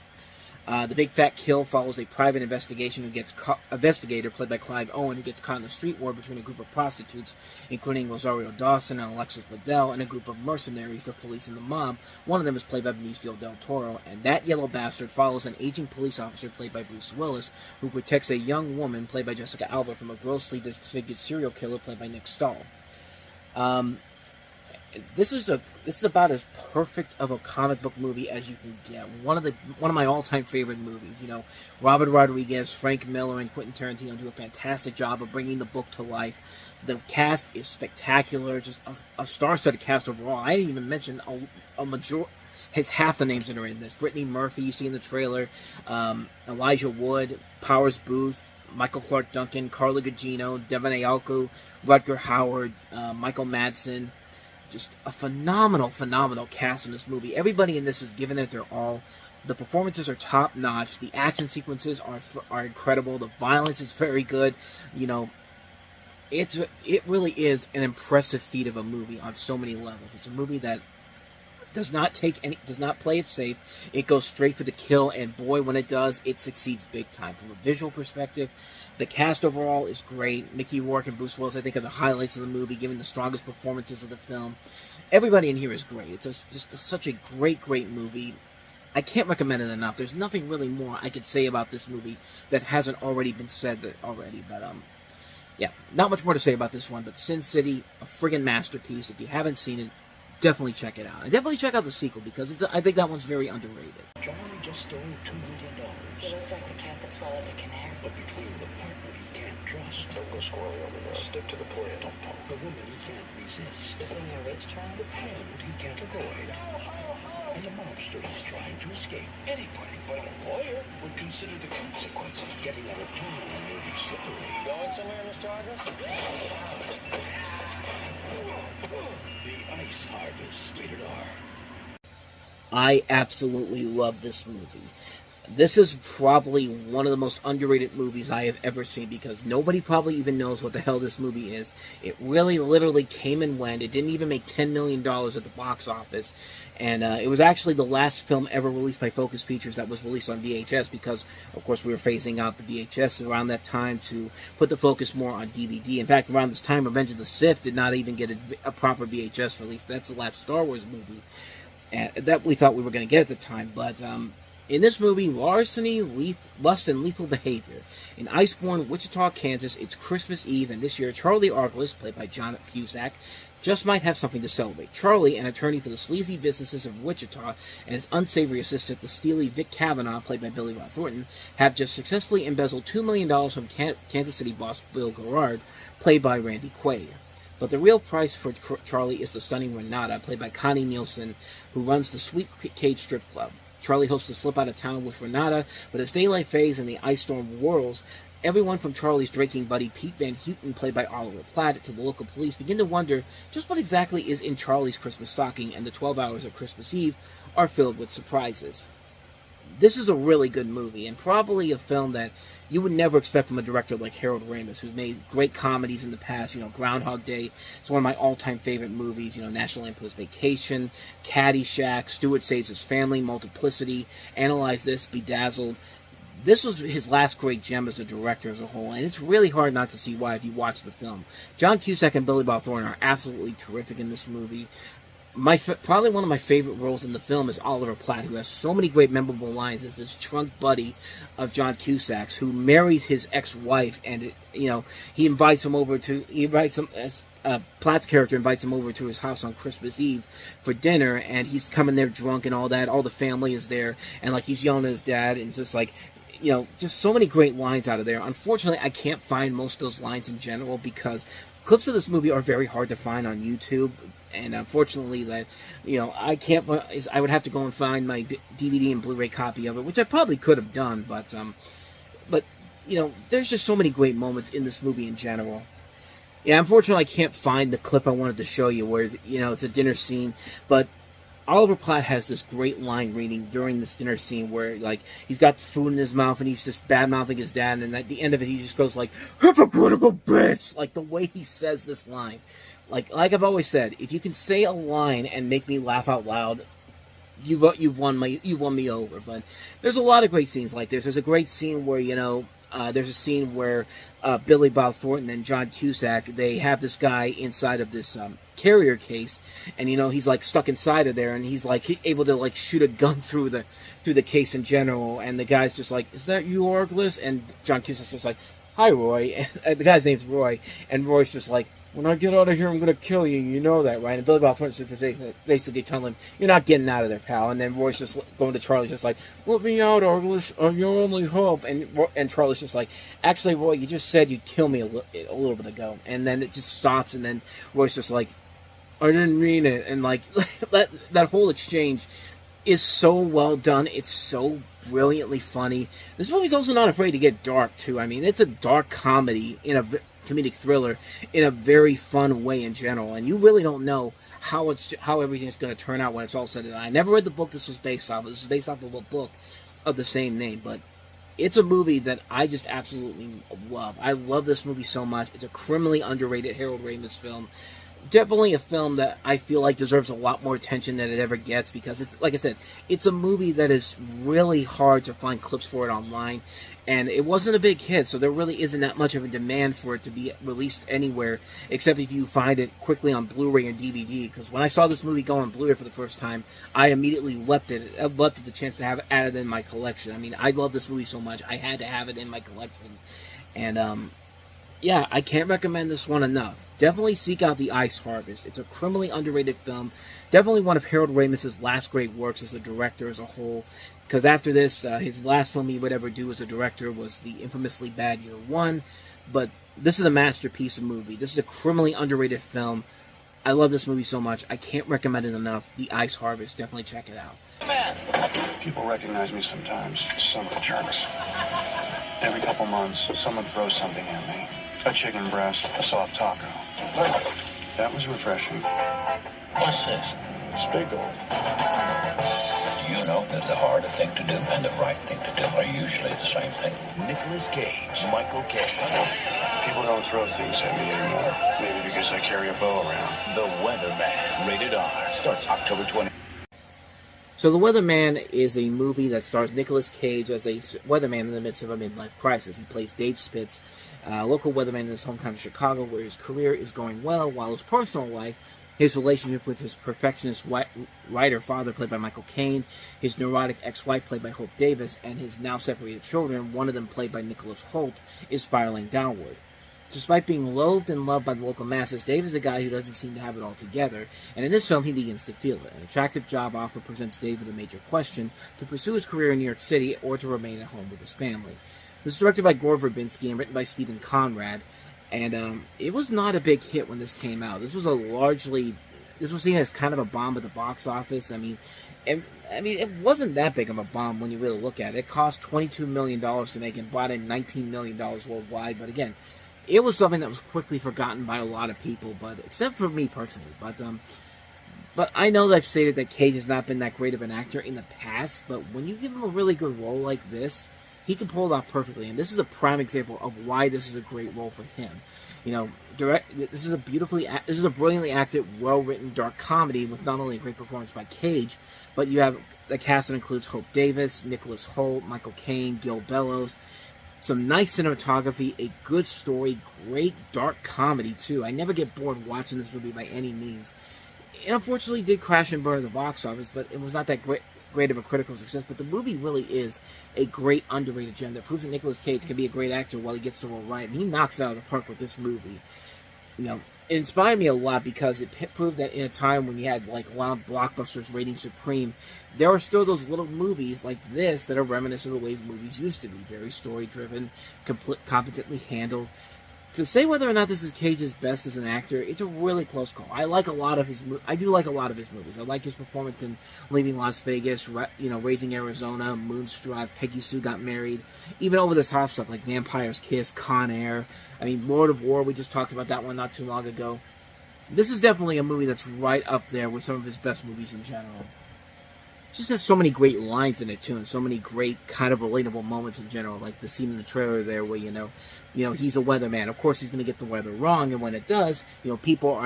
The Big Fat Kill follows a private investigator played by Clive Owen, who gets caught in a street war between a group of prostitutes, including Rosario Dawson and Alexis Bledel, and a group of mercenaries, the police and the mob. One of them is played by Benicio del Toro, and That Yellow Bastard follows an aging police officer played by Bruce Willis, who protects a young woman played by Jessica Alba from a grossly disfigured serial killer played by Nick Stahl. This is about as perfect of a comic book movie as you can get. One of my all-time favorite movies. You know, Robert Rodriguez, Frank Miller, and Quentin Tarantino do a fantastic job of bringing the book to life. The cast is spectacular, just a star-studded cast overall. I didn't even mention half the names that are in this. Brittany Murphy, you see in the trailer, Elijah Wood, Powers Booth, Michael Clark Duncan, Carla Gugino, Devon Aoki, Rutger Hauer, Michael Madsen. Just a phenomenal cast in this movie. Everybody in this is giving it their all. The performances are top-notch. The action sequences are incredible. The violence is very good. You know, it really is an impressive feat of a movie on so many levels. It's a movie that does not play it safe. It goes straight for the kill, and boy, when it does, it succeeds big time. From a visual perspective, the cast overall is great. Mickey Rourke and Bruce Willis, I think, are the highlights of the movie, giving the strongest performances of the film. Everybody in here is great. It's just such a great movie. I can't recommend it enough. There's nothing really more I could say about this movie that hasn't already been said already. But yeah, not much more to say about this one. But Sin City, a friggin' masterpiece. If you haven't seen it, definitely check it out. And definitely check out the sequel, because I think that one's very underrated. Charlie just stole $2 million. He looks like the cat that swallowed the canary. But between the partner he can't trust. Don't go squirrely over there. Stick to the plan. Don't talk. The woman he can't resist. Is he a rich child? The friend he can't avoid. And the mobster he's trying to escape. Anybody but a lawyer would consider the consequences of getting out of town may be slippery. Going somewhere, Mr. Argus? The Ice Harvest, rated R. I absolutely love this movie. This is probably one of the most underrated movies I have ever seen, because nobody probably even knows what the hell this movie is. It really, literally came and went. It didn't even make $10 million at the box office. And it was actually the last film ever released by Focus Features that was released on VHS, because, of course, we were phasing out the VHS around that time to put the focus more on DVD. In fact, around this time, Revenge of the Sith did not even get a proper VHS release. That's the last Star Wars movie that we thought we were going to get at the time. But In this movie, larceny, lust, and lethal behavior. In Iceborne, Wichita, Kansas, it's Christmas Eve, and this year, Charlie Arglist, played by John Cusack, just might have something to celebrate. Charlie, an attorney for the sleazy businesses of Wichita, and his unsavory assistant, the steely Vic Kavanaugh, played by Billy Bob Thornton, have just successfully embezzled $2 million from Kansas City boss Bill Garrard, played by Randy Quaid. But the real price for Charlie is the stunning Renata, played by Connie Nielsen, who runs the Sweet Cage Strip Club. Charlie hopes to slip out of town with Renata, but as daylight fades and the ice storm whirls, everyone from Charlie's drinking buddy Pete Van Houten, played by Oliver Platt, to the local police begin to wonder just what exactly is in Charlie's Christmas stocking, and the 12 hours of Christmas Eve are filled with surprises. This is a really good movie, and probably a film that you would never expect from a director like Harold Ramis, who's made great comedies in the past. Groundhog Day, it's one of my all-time favorite movies. National Lampoon's Vacation, Caddyshack, Stewart Saves His Family, Multiplicity, Analyze This, Bedazzled. This was his last great gem as a director as a whole, and it's really hard not to see why if you watch the film. John Cusack and Billy Bob Thornton are absolutely terrific in this movie. Probably one of my favorite roles in the film is Oliver Platt, who has so many great memorable lines as this drunk buddy of John Cusack's, who marries his ex-wife, and Platt's character invites him over to his house on Christmas Eve for dinner, and he's coming there drunk and all that. All the family is there, and he's yelling at his dad, and it's just just so many great lines out of there. Unfortunately, I can't find most of those lines in general because clips of this movie are very hard to find on YouTube. And unfortunately, I can't. I would have to go and find my DVD and Blu-ray copy of it, which I probably could have done. But there's just so many great moments in this movie in general. Yeah, unfortunately, I can't find the clip I wanted to show you where it's a dinner scene. But Oliver Platt has this great line reading during this dinner scene where he's got food in his mouth and he's just bad mouthing his dad, and at the end of it, he just goes "hypocritical bitch!" The way he says this line. Like I've always said, if you can say a line and make me laugh out loud, you've won me over. But there's a lot of great scenes like this. There's a great scene where Billy Bob Thornton and John Cusack, they have this guy inside of this carrier case, and he's stuck inside of there, and he's able to shoot a gun through the case in general, and the guy's just "Is that you, Arglist?" And John Cusack's just "Hi, Roy." And the guy's name's Roy, and Roy's just "When I get out of here, I'm going to kill you. You know that, right?" And Billy Bob Thornton's basically telling him, "You're not getting out of there, pal." And then Roy's just going to Charlie's just "Let me out, Arglist. I'm your only hope." And Charlie's just "Actually, Roy, you just said you'd kill me a little bit ago." And then it just stops, and then Roy's just "I didn't mean it." And that whole exchange is so well done. It's so brilliantly funny. This movie's also not afraid to get dark, too. I mean, it's a dark comedy in a comedic thriller in a very fun way in general, and you really don't know how everything's going to turn out when it's all said and done. I never read the book this was based off. This is based off of a book of the same name, but it's a movie that I just absolutely love. I love this movie so much. It's a criminally underrated Harold Ramis film. Definitely a film that I feel like deserves a lot more attention than it ever gets, because it's, like I said, it's a movie that is really hard to find clips for it online, and it wasn't a big hit, so there really isn't that much of a demand for it to be released anywhere, except if you find it quickly on Blu-ray and DVD, because when I saw this movie go on Blu-ray for the first time, I immediately leapt at the chance to have it added in my collection. I mean, I love this movie so much, I had to have it in my collection, and, yeah, I can't recommend this one enough. Definitely seek out The Ice Harvest. It's a criminally underrated film. Definitely one of Harold Ramis' last great works as a director as a whole. Because after this, his last film he would ever do as a director was the infamously bad Year One. But this is a masterpiece of movie. This is a criminally underrated film. I love this movie so much. I can't recommend it enough. The Ice Harvest. Definitely check it out. People recognize me sometimes. Some are jerks. Every couple months, someone throws something at me. A chicken breast, a soft taco. That was refreshing. What's this? It's Bigalow. Do you know that the harder thing to do and the right thing to do are usually the same thing? Nicolas Cage, Michael Caine. People don't throw things at me anymore. Maybe because I carry a bow around. The Weatherman, rated R, starts October 20. So The Weatherman is a movie that stars Nicolas Cage as a weatherman in the midst of a midlife crisis. He plays Dave Spitz, a local weatherman in his hometown of Chicago, where his career is going well, while his personal life his relationship with his perfectionist writer father, played by Michael Caine, his neurotic ex-wife, played by Hope Davis, and his now separated children, one of them played by Nicholas Hoult, is spiraling downward. Despite being loathed and loved by the local masses, Dave is a guy who doesn't seem to have it all together, and in this film he begins to feel it. An attractive job offer presents Dave with a major question: to pursue his career in New York City or to remain at home with his family. This is directed by Gore Verbinski and written by Stephen Conrad, and it was not a big hit when this came out. This was seen as kind of a bomb at the box office. I mean, it wasn't that big of a bomb when you really look at it. It cost $22 million to make and brought in $19 million worldwide, but again, it was something that was quickly forgotten by a lot of people, but except for me personally. But I know that I've stated that Cage has not been that great of an actor in the past, but when you give him a really good role like this, he can pull it off perfectly, and this is a prime example of why this is a great role for him. You know, this is a brilliantly acted, well-written dark comedy with not only a great performance by Cage, but you have the cast that includes Hope Davis, Nicholas Hoult, Michael Caine, Gil Bellows, some nice cinematography, a good story, great dark comedy too. I never get bored watching this movie by any means. It unfortunately did crash and burn at the box office, but it was not that great of a critical success. But the movie really is a great underrated gem that proves that Nicolas Cage can be a great actor while he gets the role right. And he knocks it out of the park with this movie. You know, it inspired me a lot because it proved that in a time when you had like loud blockbusters reigning supreme, there are still those little movies like this that are reminiscent of the ways movies used to be. Very story-driven, competently handled. To say whether or not this is Cage's best as an actor, it's a really close call. I do like a lot of his movies. I like his performance in Leaving Las Vegas, Raising Arizona, Moonstruck, Peggy Sue Got Married, even over this hot stuff like Vampire's Kiss, Con Air. I mean, Lord of War, we just talked about that one not too long ago. This is definitely a movie that's right up there with some of his best movies in general. It just has so many great lines in it too, and so many great kind of relatable moments in general, like the scene in the trailer there where he's a weatherman. Of course, he's going to get the weather wrong, and when it does, people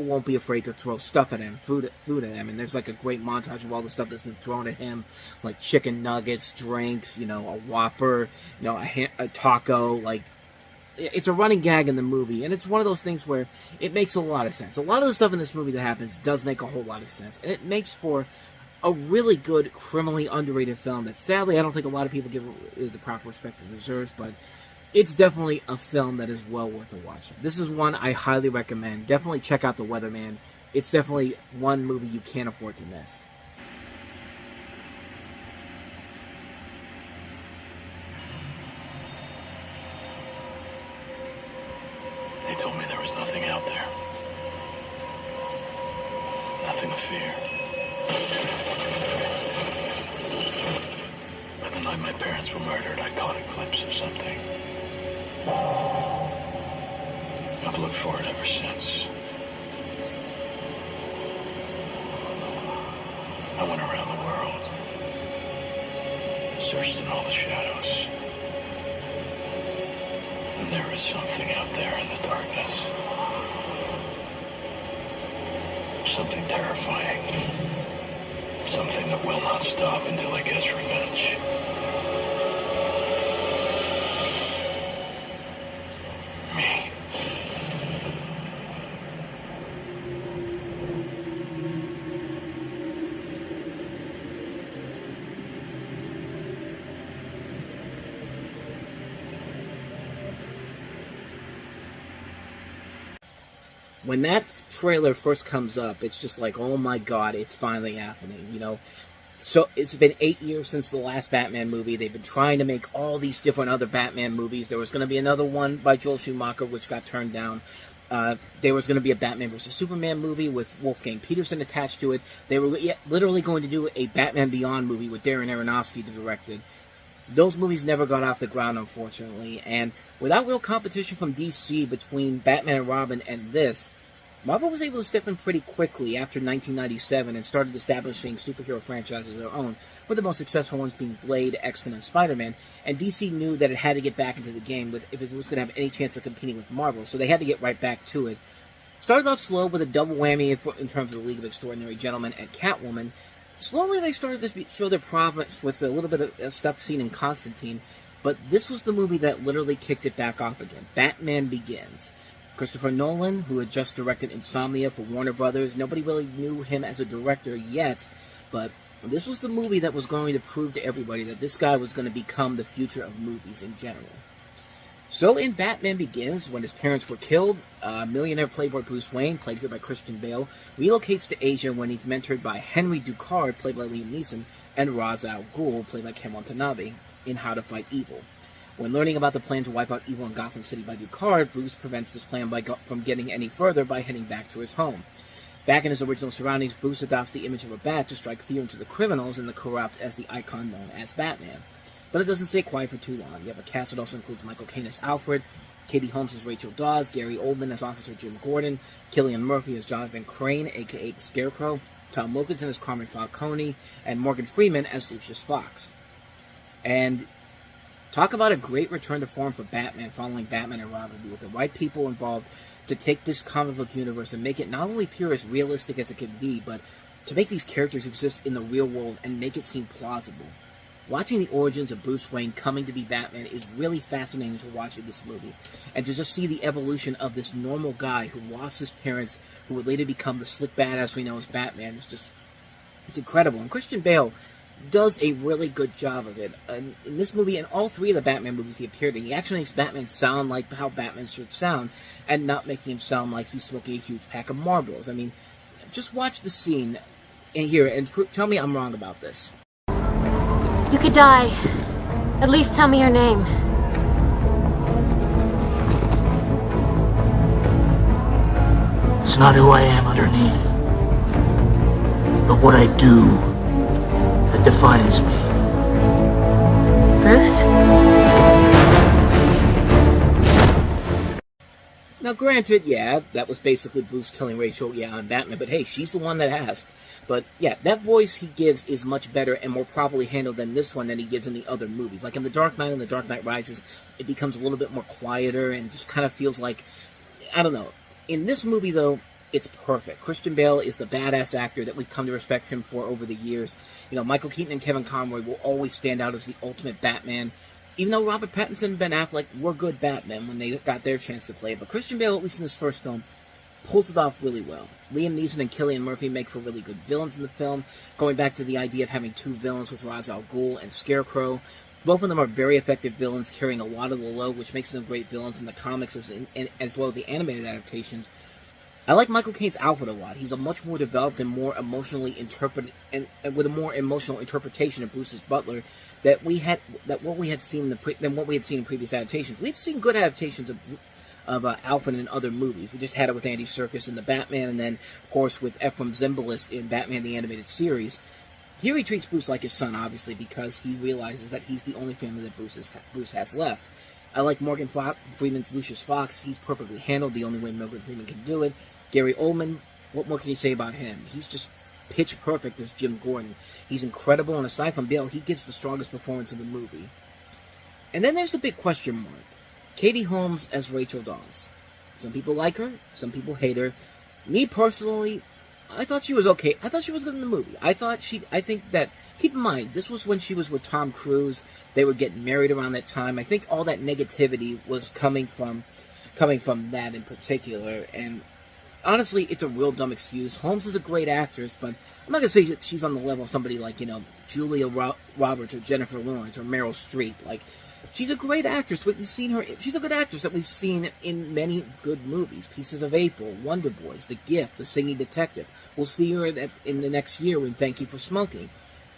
won't be afraid to throw stuff at him, food at him. And there's like a great montage of all the stuff that's been thrown at him, like chicken nuggets, drinks, a Whopper, a taco. Like, it's a running gag in the movie, and it's one of those things where it makes a lot of sense. A lot of the stuff in this movie that happens does make a whole lot of sense, and it makes for a really good, criminally underrated film that sadly I don't think a lot of people give it the proper respect it deserves, but it's definitely a film that is well worth a watch. This is one I highly recommend. Definitely check out The Weatherman. It's definitely one movie you can't afford to miss. They told me there was nothing out there. Nothing to fear. But the night my parents were murdered, I caught a glimpse of something. I've looked for it ever since. I went around the world, searched in all the shadows, and there is something out there in the darkness. Something terrifying. Something that will not stop until it gets revenge. Me. When that trailer first comes up, it's just like, oh my god, it's finally happening, So it's been 8 years since the last Batman movie. They've been trying to make all these different other Batman movies. There was going to be another one by Joel Schumacher, which got turned down. There was going to be a Batman vs. Superman movie with Wolfgang Peterson attached to it. They were literally going to do a Batman Beyond movie with Darren Aronofsky to direct it. Those movies never got off the ground, unfortunately, and without real competition from DC between Batman and Robin and this, Marvel was able to step in pretty quickly after 1997 and started establishing superhero franchises of their own, with the most successful ones being Blade, X-Men, and Spider-Man, and DC knew that it had to get back into the game if it was going to have any chance of competing with Marvel, so they had to get right back to it. Started off slow with a double whammy in terms of the League of Extraordinary Gentlemen and Catwoman. Slowly they started to show their promise with a little bit of stuff seen in Constantine, but this was the movie that literally kicked it back off again. Batman Begins. Christopher Nolan, who had just directed Insomnia for Warner Brothers, nobody really knew him as a director yet, but this was the movie that was going to prove to everybody that this guy was going to become the future of movies in general. So in Batman Begins, when his parents were killed, millionaire playboy Bruce Wayne, played here by Christian Bale, relocates to Asia when he's mentored by Henry Ducard, played by Liam Neeson, and Ra's al Ghul, played by Ken Watanabe, in How to Fight Evil. When learning about the plan to wipe out evil in Gotham City by Ducard, Bruce prevents this plan from getting any further by heading back to his home. Back in his original surroundings, Bruce adopts the image of a bat to strike fear into the criminals and the corrupt as the icon known as Batman. But it doesn't stay quiet for too long. You have a cast that also includes Michael Caine as Alfred, Katie Holmes as Rachel Dawes, Gary Oldman as Officer Jim Gordon, Cillian Murphy as Jonathan Crane, a.k.a. the Scarecrow, Tom Wilkinson as Carmine Falcone, and Morgan Freeman as Lucius Fox. And talk about a great return to form for Batman following Batman and Robin, with the right people involved to take this comic book universe and make it not only pure as realistic as it can be, but to make these characters exist in the real world and make it seem plausible. Watching the origins of Bruce Wayne coming to be Batman is really fascinating to watch in this movie. And to just see the evolution of this normal guy who lost his parents, who would later become the slick badass we know as Batman, it's incredible. And Christian Bale does a really good job of it. And in this movie, and all three of the Batman movies he appeared in, he actually makes Batman sound like how Batman should sound, and not making him sound like he's smoking a huge pack of Marlboros. I mean, just watch the scene and hear it, and tell me I'm wrong about this. You could die. At least tell me your name. It's not who I am underneath, but what I do that defines me. Bruce? Now, granted, yeah, that was basically Bruce telling Rachel, yeah, I'm Batman, but hey, she's the one that asked. But, yeah, that voice he gives is much better and more properly handled than this one that he gives in the other movies. Like in The Dark Knight and The Dark Knight Rises, it becomes a little bit more quieter and just kind of feels like, I don't know. In this movie, though, it's perfect. Christian Bale is the badass actor that we've come to respect him for over the years. You know, Michael Keaton and Kevin Conroy will always stand out as the ultimate Batman. Even though Robert Pattinson and Ben Affleck were good Batman when they got their chance to play it. But Christian Bale, at least in this first film, pulls it off really well. Liam Neeson and Cillian Murphy make for really good villains in the film, going back to the idea of having two villains with Ra's al Ghul and Scarecrow. Both of them are very effective villains, carrying a lot of the load, which makes them great villains in the comics as well as the animated adaptations. I like Michael Caine's Alfred a lot. He's a much more developed and more emotionally interpreted, and with a more emotional interpretation of Bruce's butler than what we had seen in previous adaptations. We've seen good adaptations of Alfred in other movies. We just had it with Andy Serkis in The Batman, and then, of course, with Ephraim Zimbalist in Batman the Animated Series. Here he treats Bruce like his son, obviously, because he realizes that he's the only family that Bruce has left. I like Morgan Freeman's Lucius Fox. He's perfectly handled, the only way Morgan Freeman can do it. Gary Oldman, what more can you say about him? He's just pitch perfect as Jim Gordon. He's incredible, and aside from Bale, he gives the strongest performance in the movie. And then there's the big question mark. Katie Holmes as Rachel Dawes. Some people like her, some people hate her. Me personally, I thought she was okay. I thought she was good in the movie. I think that, keep in mind, this was when she was with Tom Cruise. They were getting married around that time. I think all that negativity was coming from that in particular, and honestly, it's a real dumb excuse. Holmes is a great actress, but I'm not going to say that she's on the level of somebody like, Julia Roberts or Jennifer Lawrence or Meryl Streep. Like, she's a great actress. We've seen her. She's a good actress that we've seen in many good movies. Pieces of April, Wonder Boys, The Gift, The Singing Detective. We'll see her in the next year in Thank You for Smoking.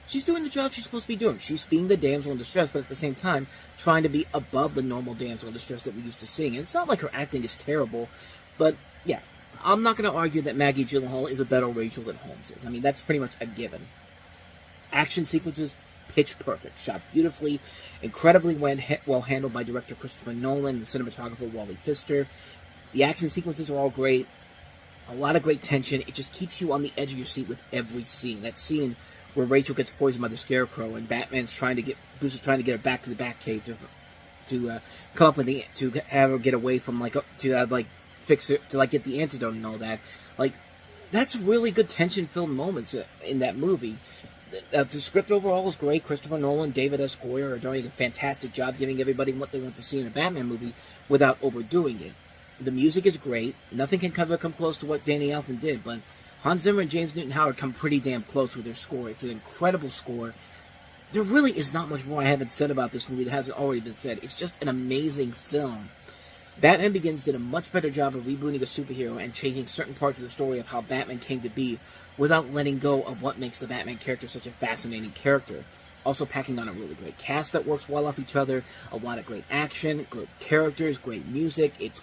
She's doing the job she's supposed to be doing. She's being the damsel in distress, but at the same time, trying to be above the normal damsel in distress that we used to seeing. And it's not like her acting is terrible, but, yeah. I'm not going to argue that Maggie Gyllenhaal is a better Rachel than Holmes is. I mean, that's pretty much a given. Action sequences, pitch perfect. Shot beautifully, incredibly well handled by director Christopher Nolan and cinematographer Wally Pfister. The action sequences are all great. A lot of great tension. It just keeps you on the edge of your seat with every scene. That scene where Rachel gets poisoned by the Scarecrow and Bruce is trying to get her back to the Batcave to come up with to have her get away from fix it, to get the antidote and all that. That's really good tension-filled moments in that movie. The script overall was great. Christopher Nolan, David S. Goyer are doing a fantastic job giving everybody what they want to see in a Batman movie without overdoing it. The music is great. Nothing can ever come close to what Danny Elfman did, but Hans Zimmer and James Newton Howard come pretty damn close with their score. It's an incredible score. There really is not much more I haven't said about this movie that hasn't already been said. It's just an amazing film. Batman Begins did a much better job of rebooting a superhero and changing certain parts of the story of how Batman came to be without letting go of what makes the Batman character such a fascinating character. Also packing on a really great cast that works well off each other, a lot of great action, great characters, great music. It's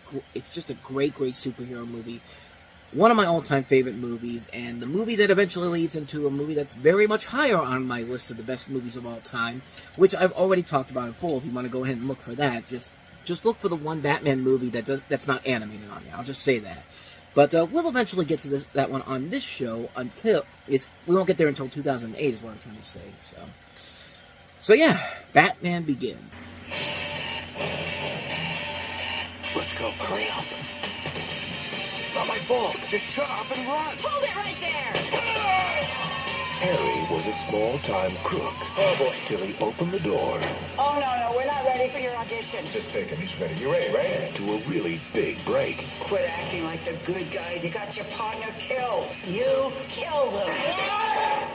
just a great superhero movie. One of my all-time favorite movies, and the movie that eventually leads into a movie that's very much higher on my list of the best movies of all time, which I've already talked about in full. If you want to go ahead and look for that, just look for the one Batman movie that's not animated on there. I'll just say that. But we'll eventually get to that one on this show we won't get there until 2008 is what I'm trying to say. So yeah, Batman Begins. Let's go. Hurry up. It's not my fault. Just shut up and run. Hold it right there! Harry was a small-time crook. Oh, boy. Till he opened the door Oh, no, we're not ready for your audition. Just take him, he's ready. You ready, right? To a really big break. Quit acting like the good guy. You got your partner killed. You killed him.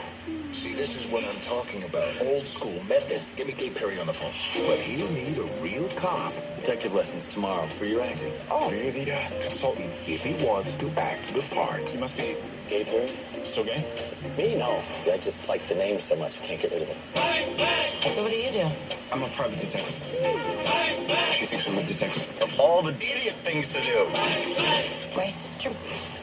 See, this is what I'm talking about. Old school method. Get me Gay Perry on the phone. But he'll need a real cop. Detective lessons tomorrow for your acting. Oh, you're the consultant. If he wants to act the part. You must be Gay Perry? Still gay? Me? No. I just like the name so much, can't get rid of it. So what do you do? I'm a private detective. She thinks I'm a detective. Of all the idiot things to do. My sister.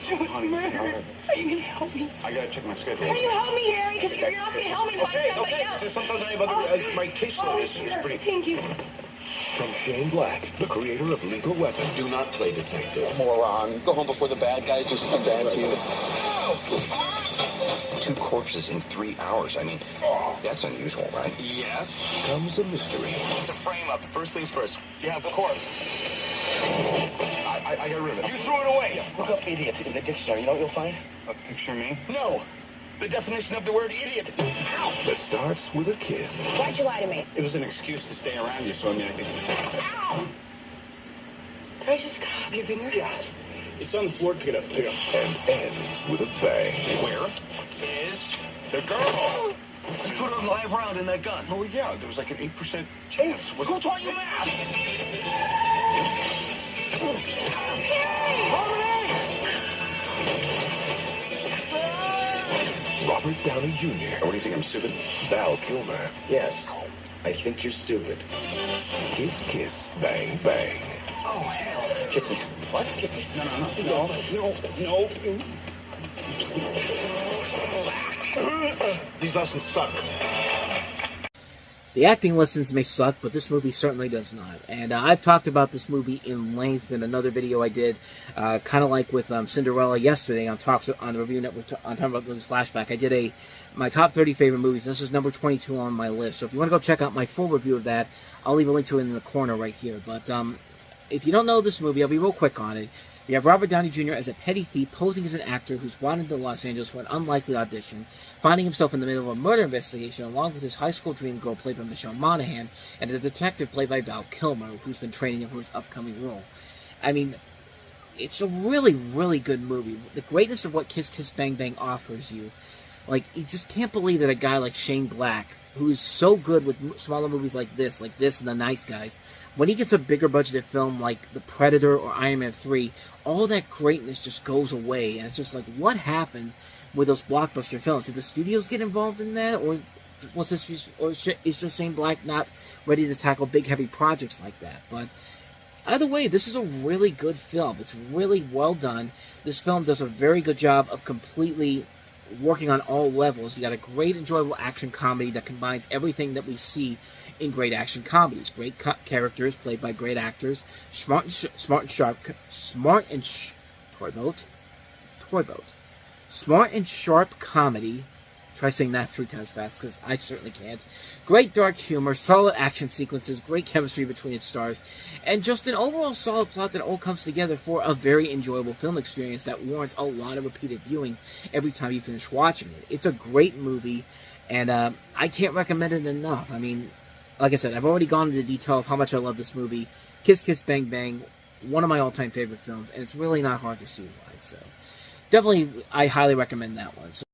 Honey, murder. Are you going to help me? I gotta check my schedule. Can you help me, Harry? Because if you're not going to help me, find somebody else. Just sometimes I have other, my caseload is pretty... Thank you. From Shane Black, the creator of Lethal Weapon. Do not play detective. Moron. Go home before the bad guys do something bad to you. 2 corpses in 3 hours. I mean, that's unusual, right? Yes. Comes a mystery. It's a frame-up. First things first. You have the corpse. I got rid of it. You threw it away. Look up idiot in the dictionary. You know what you'll find? A picture of me? No. The definition of the word idiot. Ow! That starts with a kiss. Why'd you lie to me? It was an excuse to stay around you, so I mean, I think... Ow! Did I just cut off your finger? Yeah. It's on the floor. Pick it up. Pick it up. And ends with a bang. Where is the girl? You put her live round in that gun. Oh, yeah. There was like an 8% chance. Who taught you math? Robert Downey Jr. What do you think, I'm stupid? Val Kilmer. Yes. I think you're stupid. Kiss, kiss, bang, bang. Oh, hell. Kiss me. What? Kiss me. No. These lessons suck. The acting lessons may suck, but this movie certainly does not. And I've talked about this movie in length in another video I did, kind of like with Cinderella yesterday on the Review Network on Time About Movies Flashback. I did my top 30 favorite movies. This is number 22 on my list. So if you want to go check out my full review of that, I'll leave a link to it in the corner right here. But if you don't know this movie, I'll be real quick on it. You have Robert Downey Jr. as a petty thief posing as an actor who's brought into Los Angeles for an unlikely audition, finding himself in the middle of a murder investigation along with his high school dream girl played by Michelle Monaghan and a detective played by Val Kilmer, who's been training him for his upcoming role. I mean, it's a really, really good movie. The greatness of what Kiss Kiss Bang Bang offers you. Like, you just can't believe that a guy like Shane Black, who is so good with smaller movies like this and The Nice Guys, when he gets a bigger budgeted film like The Predator or Iron Man 3, all that greatness just goes away, and it's just like, what happened with those blockbuster films? Did the studios get involved in that, or is just Shane Black not ready to tackle big, heavy projects like that? But either way, this is a really good film. It's really well done. This film does a very good job of completely working on all levels. You got a great, enjoyable action comedy that combines everything that we see in great action comedies. Great characters played by great actors. Smart and sharp comedy. Try saying that 3 times fast, because I certainly can't. Great dark humor, solid action sequences, great chemistry between its stars, and just an overall solid plot that all comes together for a very enjoyable film experience that warrants a lot of repeated viewing every time you finish watching it. It's a great movie, and I can't recommend it enough. I mean, like I said, I've already gone into detail of how much I love this movie. Kiss Kiss Bang Bang, one of my all-time favorite films, and it's really not hard to see why. So definitely, I highly recommend that one. So